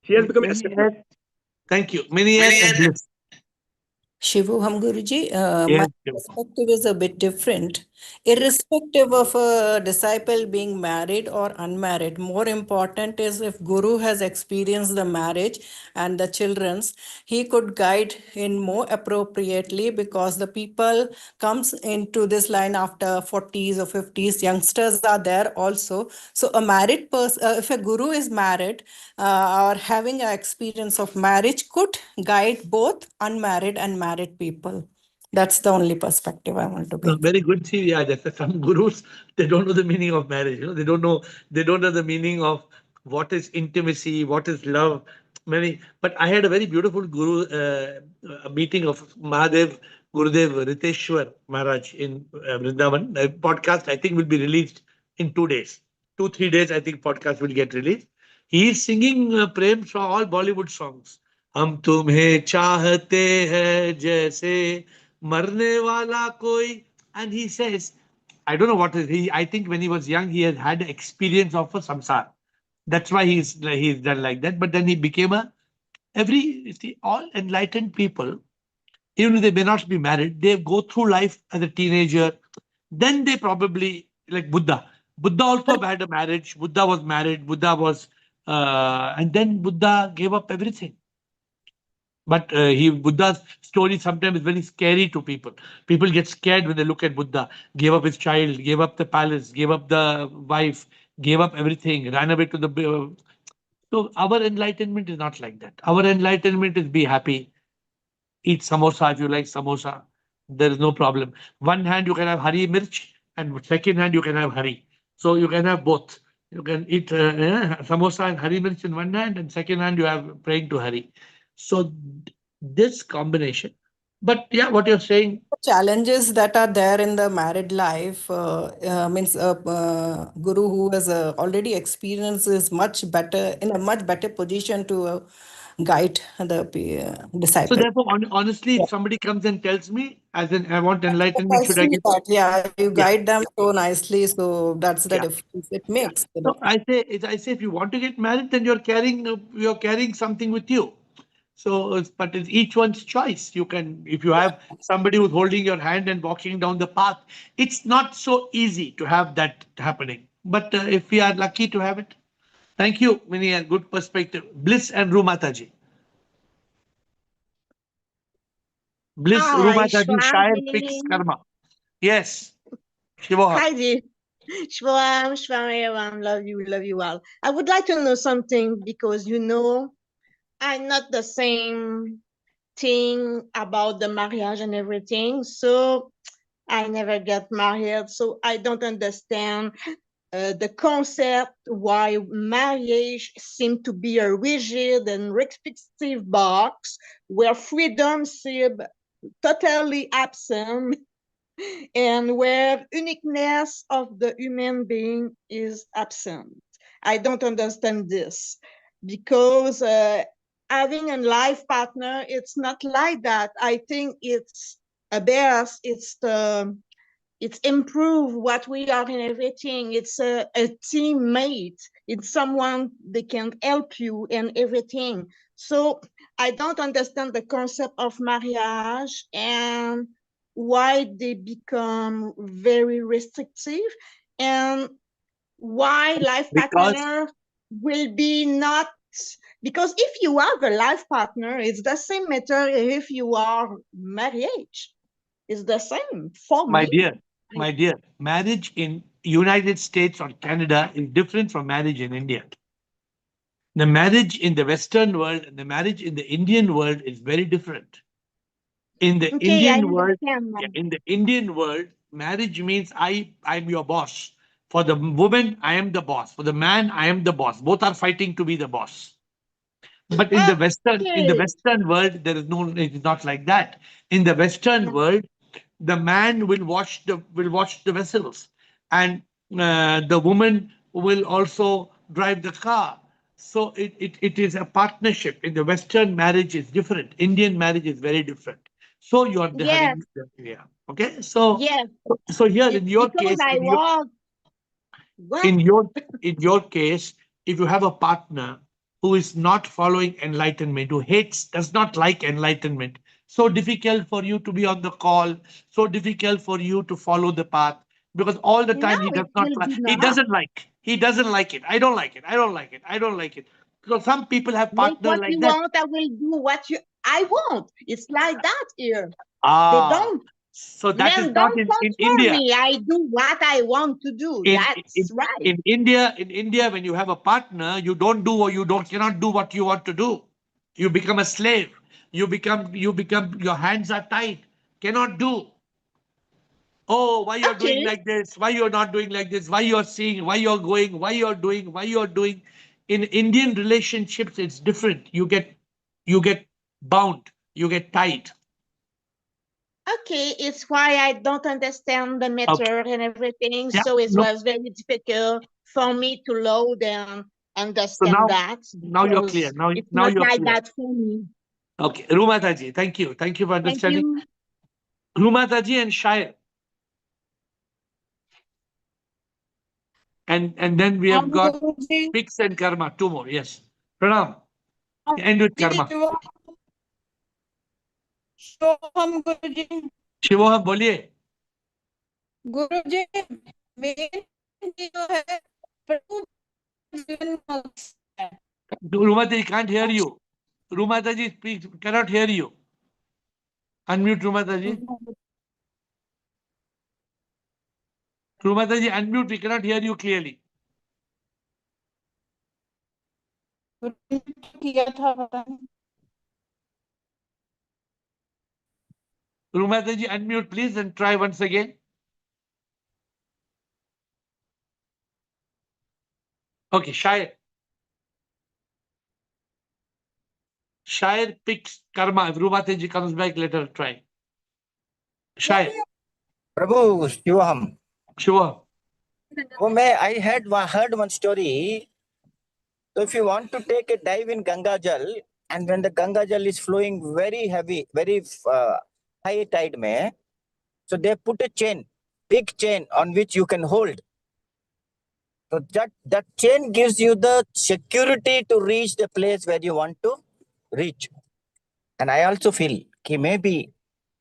She has become accepted. Thank you. Many and bliss. Shivoham Guruji, Yes, my perspective is a bit different. Irrespective of a disciple being married or unmarried, more important is if Guru has experienced the marriage and the children's, he could guide in more appropriately, because the people comes into this line after 40s or 50s, youngsters are there also. So a married person, if a Guru is married or having an experience of marriage, could guide both unmarried and married people. That's the only perspective I want to bring. Very good. See, yeah, that's some gurus, they don't know the meaning of marriage. They don't know the meaning of what is intimacy, what is love. But I had a very beautiful guru, a meeting of Mahadev, Gurudev Riteshwar Maharaj in Vrindavan. The podcast, I think, will be released in 2 days. 2-3 days, I think podcast will get released. He is singing Prem for all Bollywood songs. हम तुम्हें चाहते हैं जैसे मरने वाला कोई, and he says, I don't know what is he. I think when he was young, he has had experience of a samsara. That's why he's done like that. But then he became all enlightened people, even if they may not be married, they go through life as a teenager. Then they probably, like Buddha. Buddha also had a marriage. Buddha was married. And then Buddha gave up everything. But Buddha's story sometimes is very scary to people. People get scared when they look at Buddha. Gave up his child, gave up the palace, gave up the wife, gave up everything, ran away to the... So our enlightenment is not like that. Our enlightenment is be happy. Eat samosa if you like samosa. There is no problem. One hand you can have Hari Mirch, and second hand you can have Hari. So you can have both. You can eat samosa and Hari Mirch in one hand, and second hand you have praying to Hari. So this combination But yeah, what you're saying, Challenges that are there in the married life means Guru who has already experienced is much better in a much better position to guide the so disciple. therefore, honestly, if somebody comes and tells me, as in I want enlightenment, I should I see get? that, yeah, you Yeah, guide them so nicely, so that's the yeah, difference it yeah. makes. You So know. I say, if you want to get married, then you're carrying something with you. So, but it's each one's choice. You can, if you have somebody who's holding your hand and walking down the path, it's not so easy to have that happening. But if we are lucky to have it, thank you, Mini, a good perspective. Bliss and Rumataji. Bliss, Hi, Rumataji, Shire Shravani. picks karma. Yes, Shivoham. Hi, dear. Shvam, everyone. Love you all. I would like to know something because I'm not the same thing about the marriage and everything. So I never get married. So I don't understand the concept why marriage seems to be a rigid and restrictive box where freedom seems totally absent and where uniqueness of the human being is absent. I don't understand this because having a life partner, it's not like that. I think it's a best, it's improve what we are in everything. It's a teammate. It's someone that can help you in everything. So I don't understand the concept of marriage and why they become very restrictive and why life Because partner will be not, because if you have a life partner, it's the same matter if you are married. It's the same for my me. dear, marriage in United States or Canada is different from marriage in India. The marriage in the Western world and the marriage in the Indian world is very different. In the Okay, I Indian world, understand yeah, now. in the Indian world, marriage means I'm your boss. For the woman, I am the boss. For the man, I am the boss. Both are fighting to be the boss. But in the Okay. Western world, there is no, it's not like that. In the Western world, the man will wash the vessels, and the woman will also drive the car. So it is a partnership. In the Western marriage is different. Indian marriage is very different. So you are Yes, having, yeah. Okay. So yes. here in It's your because case, I was what? in your in your case, if you have a partner who is not following enlightenment, who hates, does not like enlightenment, so difficult for you to be on the call, so difficult for you to follow the path, because all the No, time he does it not will like, be not. he doesn't like it. I don't like it. I don't like it. I don't like it. Because some people have Make partner what like you that. want. I will do what I want. It's like that here. They Ah, don't. so that is Men not don't in control India. me. I do what I want to do. in That's right. in India, when you have a partner, you don't do, or you don't cannot do what you want to do. You become a slave. You become your hands are tied. Cannot do. Oh, why you're doing Okay. like this? Why you're not doing like this? Why you're seeing? Why you're going? Why you're doing? Why you're doing? In Indian relationships, it's different. You get bound. You get tied. Okay. It's why I don't understand the Okay. matter and everything. Yeah. So it No. was very difficult for me to load and So understand now that now you're clear. because Now it's now not you're like clear. that for me. Okay. Rumataji, thank you. Thank you for Thank understanding. you. Rumataji and Shire. And then we have got Pix and Karma, two more. Yes. Pranam. End with Karma. Shivam Guruji Shivoham, बोलिए. गुरुजी main जो है प्रभु जीवन मकसद है Rumataji can't hear you. Rumataji speaks, cannot hear you. Unmute Rumataji. Rumataji, unmute. We cannot hear you clearly. किया था पता नहीं Rumataji, unmute please and try once again. Okay, Shire. Shire picks Karma. If Rumataji comes back, let her try. Shai, Prabhu, Shivaham. Shiva. Oh, I heard one story. So if you want to take a dive in Ganga Jal, and when the Ganga Jal is flowing very heavy, very high tide, so they put a chain, big chain on which you can hold. So that chain gives you the security to reach the place where you want to reach. And I also feel maybe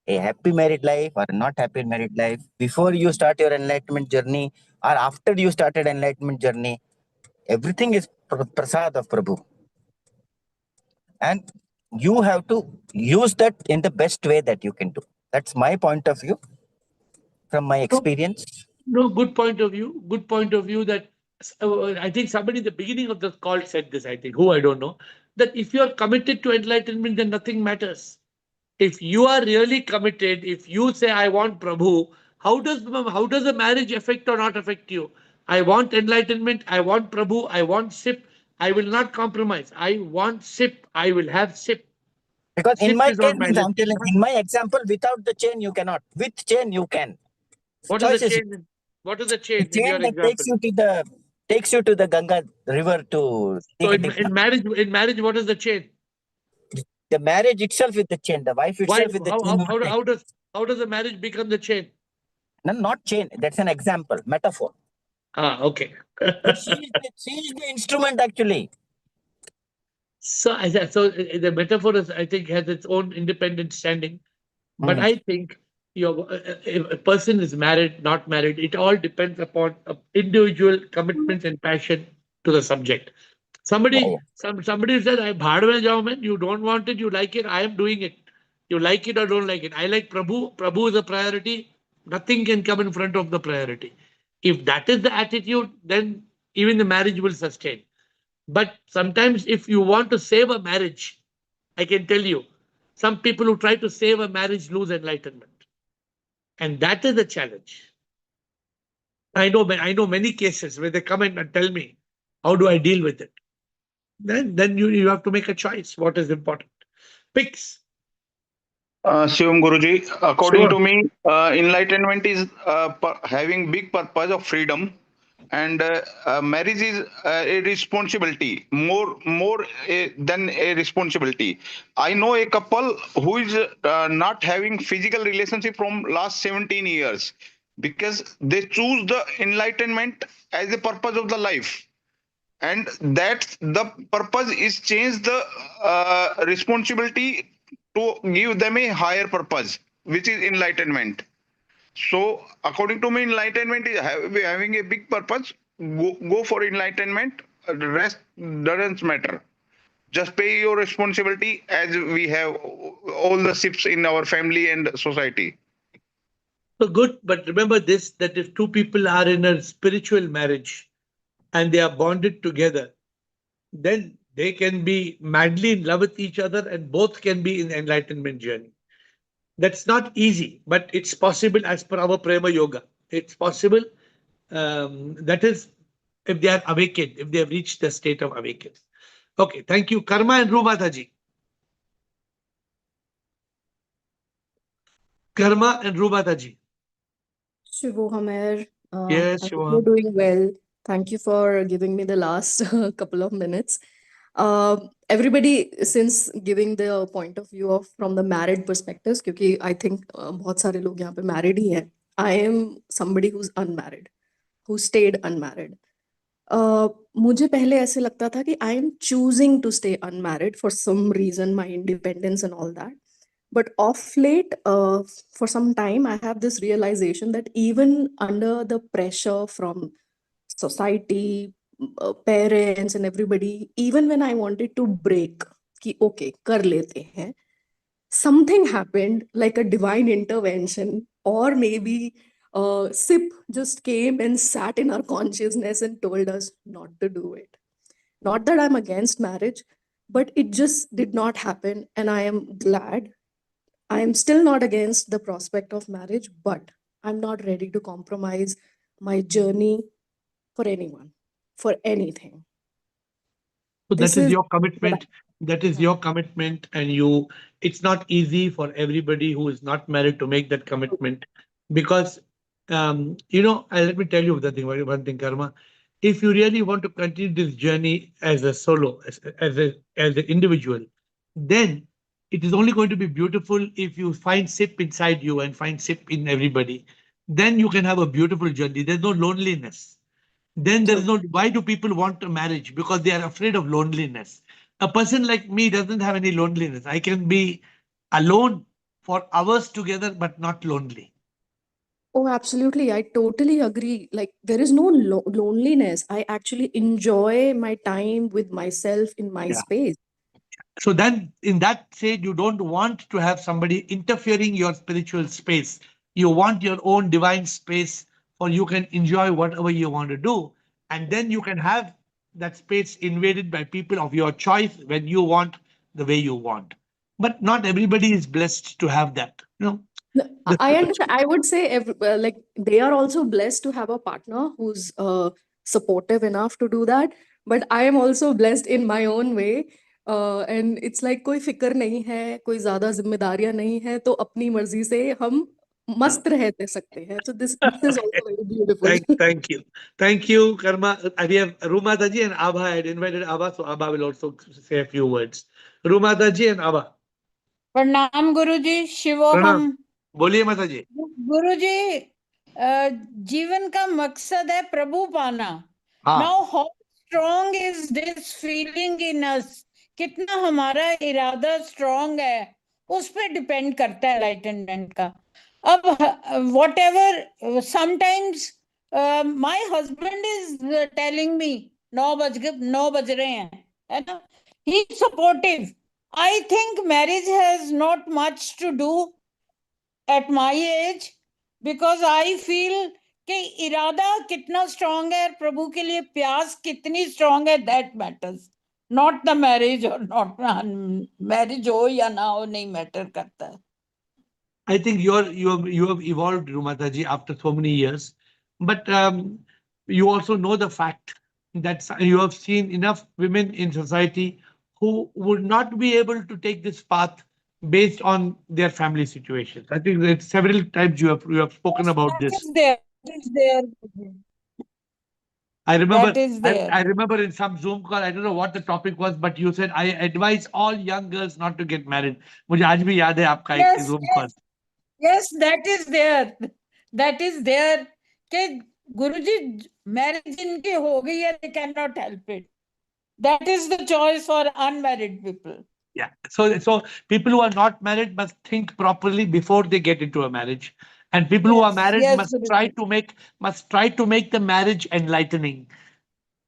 a happy married life or not happy married life, before you start your enlightenment journey or after you started enlightenment journey, everything is prasad of Prabhu. And you have to use that in the best way that you can do. That's my point of view from my experience. No, good point of view. Good point of view that I think somebody in the beginning of the call said this, I think, who I don't know, that if you're committed to enlightenment, then nothing matters. If you are really committed, if you say, I want Prabhu, how does a marriage affect or not affect you? I want enlightenment, I want Prabhu, I want SIP, I will not compromise. I want SIP, I will have SIP. Because SIP in my is case, not marriage. I'm telling, in my example, without the chain, you cannot. With chain, you can. What is the chain? What is the chain The in chain your that example? takes you to the Ganga river to So take a dip. in marriage, what is the chain? The marriage itself with the chain, the wife Why? itself with the chain. How does the marriage become the chain? No, not chain. That's an example, metaphor. Okay. But she is the instrument actually. So the metaphor is, I think, has its own independent standing. But I think if a person is married, not married, it all depends upon individual commitment and passion to the subject. Somebody said, "I bhad mein jao man." You don't want it, you like it. I am doing it. You like it or don't like it. I like Prabhu. Prabhu is a priority. Nothing can come in front of the priority. If that is the attitude, then even the marriage will sustain. But sometimes, if you want to save a marriage, I can tell you, some people who try to save a marriage lose enlightenment. And that is the challenge. I know many cases where they come in and tell me, how do I deal with it? Then you have to make a choice. What is important? Picks. Shivam Guruji, according Sure. to me, enlightenment is having big purpose of freedom, and marriage is a responsibility, more than a responsibility. I know a couple who is not having physical relationship from last 17 years because they choose the enlightenment as the purpose of the life, and that the purpose is change the responsibility to give them a higher purpose, which is enlightenment. So according to me, enlightenment is having a big purpose. Go for enlightenment. The rest doesn't matter. Just pay your responsibility, as we have all the ships in our family and society. So good, but remember this, that if two people are in a spiritual marriage and they are bonded together, then they can be madly in love with each other and both can be in the enlightenment journey. That's not easy, but it's possible as per our Prema Yoga. It's possible. That is, if they are awakened, if they have reached the state of awakening. Okay, thank you. Karma and Rumataji. Karma and Rumataji. Shivoham AiR, Yes, I hope Shivoham. you're doing well. Thank you for giving me the last couple of minutes. Everybody, since giving the point of view of from the married perspectives, because I think बहुत सारे लोग यहाँ पे married ही हैं. I am somebody who's unmarried, who stayed unmarried. मुझे पहले ऐसे लगता था कि I am choosing to stay unmarried for some reason, my independence and all that. But of late, for some time, I have this realization that even under the pressure from society, parents, and everybody, even when I wanted to break, कि okay, कर लेते हैं, something happened like a divine intervention, or maybe SIP just came and sat in our consciousness and told us not to do it. Not that I'm against marriage, but it just did not happen. And I am glad. I am still not against the prospect of marriage, but I'm not ready to compromise my journey for anyone, for anything. So This that is is your what I- commitment. That is your commitment, and it's not easy for everybody who is not married to make that commitment because, let me tell you one thing, Karma. If you really want to continue this journey as a solo, as an individual, then it is only going to be beautiful if you find SIP inside you and find SIP in everybody. Then you can have a beautiful journey. There's no loneliness. Then there is no, why do people want a marriage? Because they are afraid of loneliness. A person like me doesn't have any loneliness. I can be alone for hours together, but not lonely. Oh, absolutely. I totally agree. Like, there is no loneliness. I actually enjoy my time with myself in my Yeah. space. So then in that stage, you don't want to have somebody interfering your spiritual space. You want your own divine space for you can enjoy whatever you want to do. And then you can have that space invaded by people of your choice when you want the way you want. But not everybody is blessed to have that. No, I understand. I would say like they are also blessed to have a partner who's supportive enough to do that. But I am also blessed in my own way. And it's like कोई फिक्र नहीं है, कोई ज्यादा जिम्मेदारियां नहीं है, तो अपनी मर्जी से हम मस्त रह सकते हैं. So this is also very beautiful. Thank you, Karma. We have Rumataji and Abha. I had invited Abha, so Abha will also say a few words. Rumataji and Abha. प्रणाम गुरुजी, शिवोहम। प्रणाम, बोलिए माता जी। गुरुजी, जीवन का मकसद है प्रभु पाना। हाँ। Now how strong is this feeling in us? कितना हमारा इरादा स्ट्रॉन्ग है उस पर डिपेंड करता है एनलाइटनमेंट का। अब what ever sometimes my husband is telling me 9 बज रहे हैं, है ना, he is supportive. I think marriage has not much to do at my age because I feel कि इरादा कितना स्ट्रांग है, प्रभु के लिए प्यास कितनी स्ट्रांग है, that matters, not the marriage or not marriage हो या ना हो, नहीं मैटर करता है। I think you have evolved, Rumataji, after so many years, but you also know the fact that you have seen enough women in society who would not be able to take this path based on their family situations. I think that several times you have spoken about That this. is there. That is there. I remember, That is there. I remember in some Zoom call, I don't know what the topic was, but you said, I advise all young girls not to get married. मुझे आज भी याद है आपका एक Yes, Zoom call. yes, that is there. That is there. कि गुरुजी marriage इनकी हो गई है, they cannot help it. That is the choice for unmarried people. Yeah. So people who are not married must think properly before they get into a marriage. And people who are married yes, must Guruji. try to make the marriage enlightening.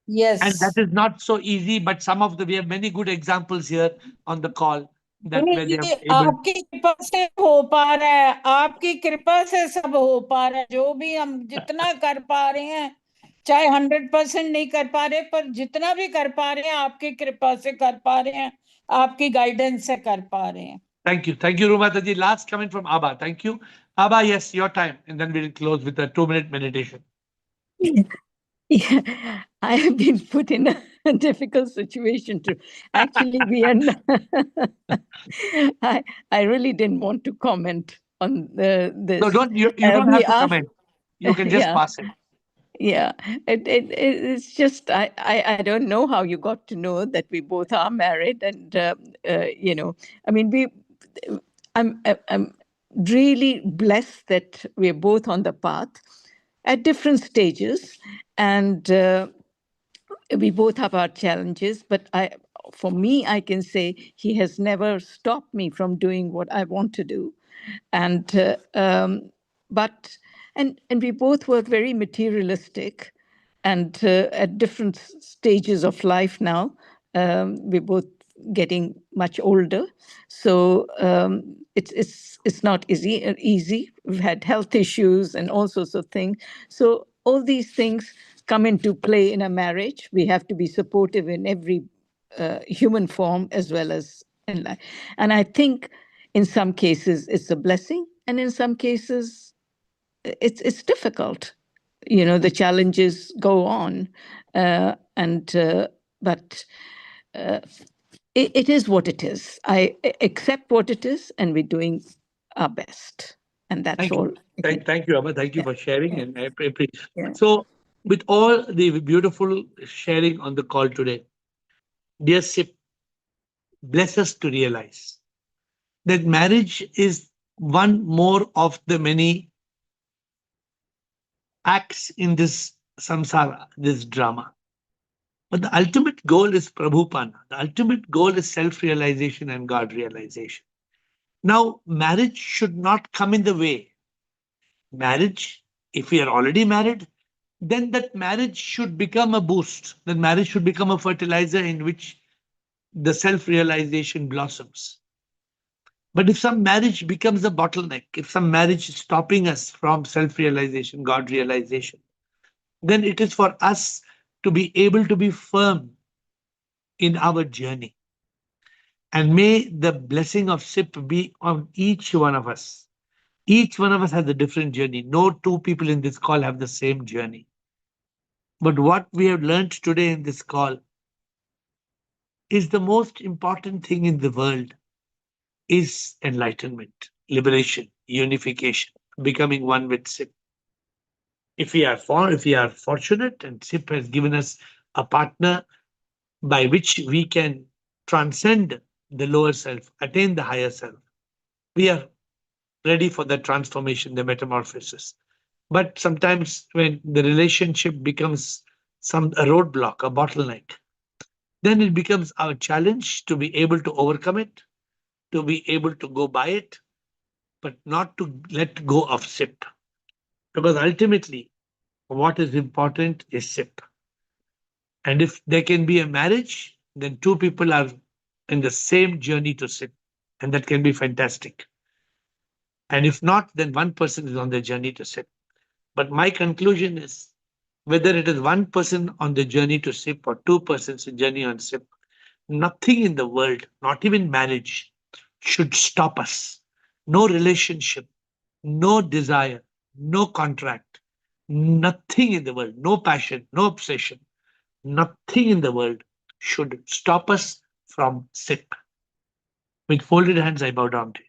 Yes. And that is not so easy, but we have many good examples here on the call that where they Guruji, are able. आपकी कृपा से हो पा रहा है, आपकी कृपा से सब हो पा रहा है। जो भी हम जितना कर पा रहे हैं, चाहे 100% नहीं कर पा रहे, पर जितना भी कर पा रहे हैं आपकी कृपा से कर पा रहे हैं, आपकी गाइडेंस से कर पा रहे हैं। Thank you. Thank you, Rumataji. Last comment from Abba. Thank you. Abba, yes, your time. And then we'll close with a 2-minute meditation. Yeah, I have been put in a difficult situation to actually be I really didn't want to comment on this. No, you don't have to comment. You can just yeah. pass it. Yeah, it's just I don't know how you got to know that we both are married, and I mean I'm really blessed that we're both on the path at different stages, and we both have our challenges. But for me, I can say he has never stopped me from doing what I want to do, and but and we both were very materialistic, and at different stages of life now. We're both getting much older, so it's not easy. We've had health issues and all sorts of things. So all these things come into play in a marriage. We have to be supportive in every human form as well as in life. And I think in some cases it's a blessing, and in some cases it's difficult. The challenges go on, but it is what it is. I accept what it is, and we're doing our best. And that's Thank all. you. Thank you, Amma. Thank you for sharing. Yeah. And I appreciate. Yeah. So, with all the beautiful sharing on the call today, dear Sip, bless us to realize that marriage is one more of the many acts in this samsara, this drama. But the ultimate goal is Prabhupana. The ultimate goal is self-realization and God realization. Now, marriage should not come in the way. Marriage, if we are already married, then that marriage should become a boost. That marriage should become a fertilizer in which the self-realization blossoms. But if some marriage becomes a bottleneck, if some marriage is stopping us from self-realization, God realization, then it is for us to be able to be firm in our journey. And may the blessing of SIP be on each one of us. Each one of us has a different journey. No two people in this call have the same journey. But what we have learned today in this call is the most important thing in the world is enlightenment, liberation, unification, becoming one with SIP. If we are fortunate and SIP has given us a partner by which we can transcend the lower self, attain the higher self, we are ready for the transformation, the metamorphosis. But sometimes when the relationship becomes a roadblock, a bottleneck, then it becomes our challenge to be able to overcome it, to be able to go by it, but not to let go of SIP. Because ultimately, what is important is SIP. And if there can be a marriage, then two people are in the same journey to SIP. And that can be fantastic. And if not, then one person is on the journey to SIP. But my conclusion is whether it is one person on the journey to SIP or two persons in journey on SIP, nothing in the world, not even marriage, should stop us. No relationship, no desire, no contract, nothing in the world, no passion, no obsession, nothing in the world should stop us from SIP. With folded hands, I bow down to you.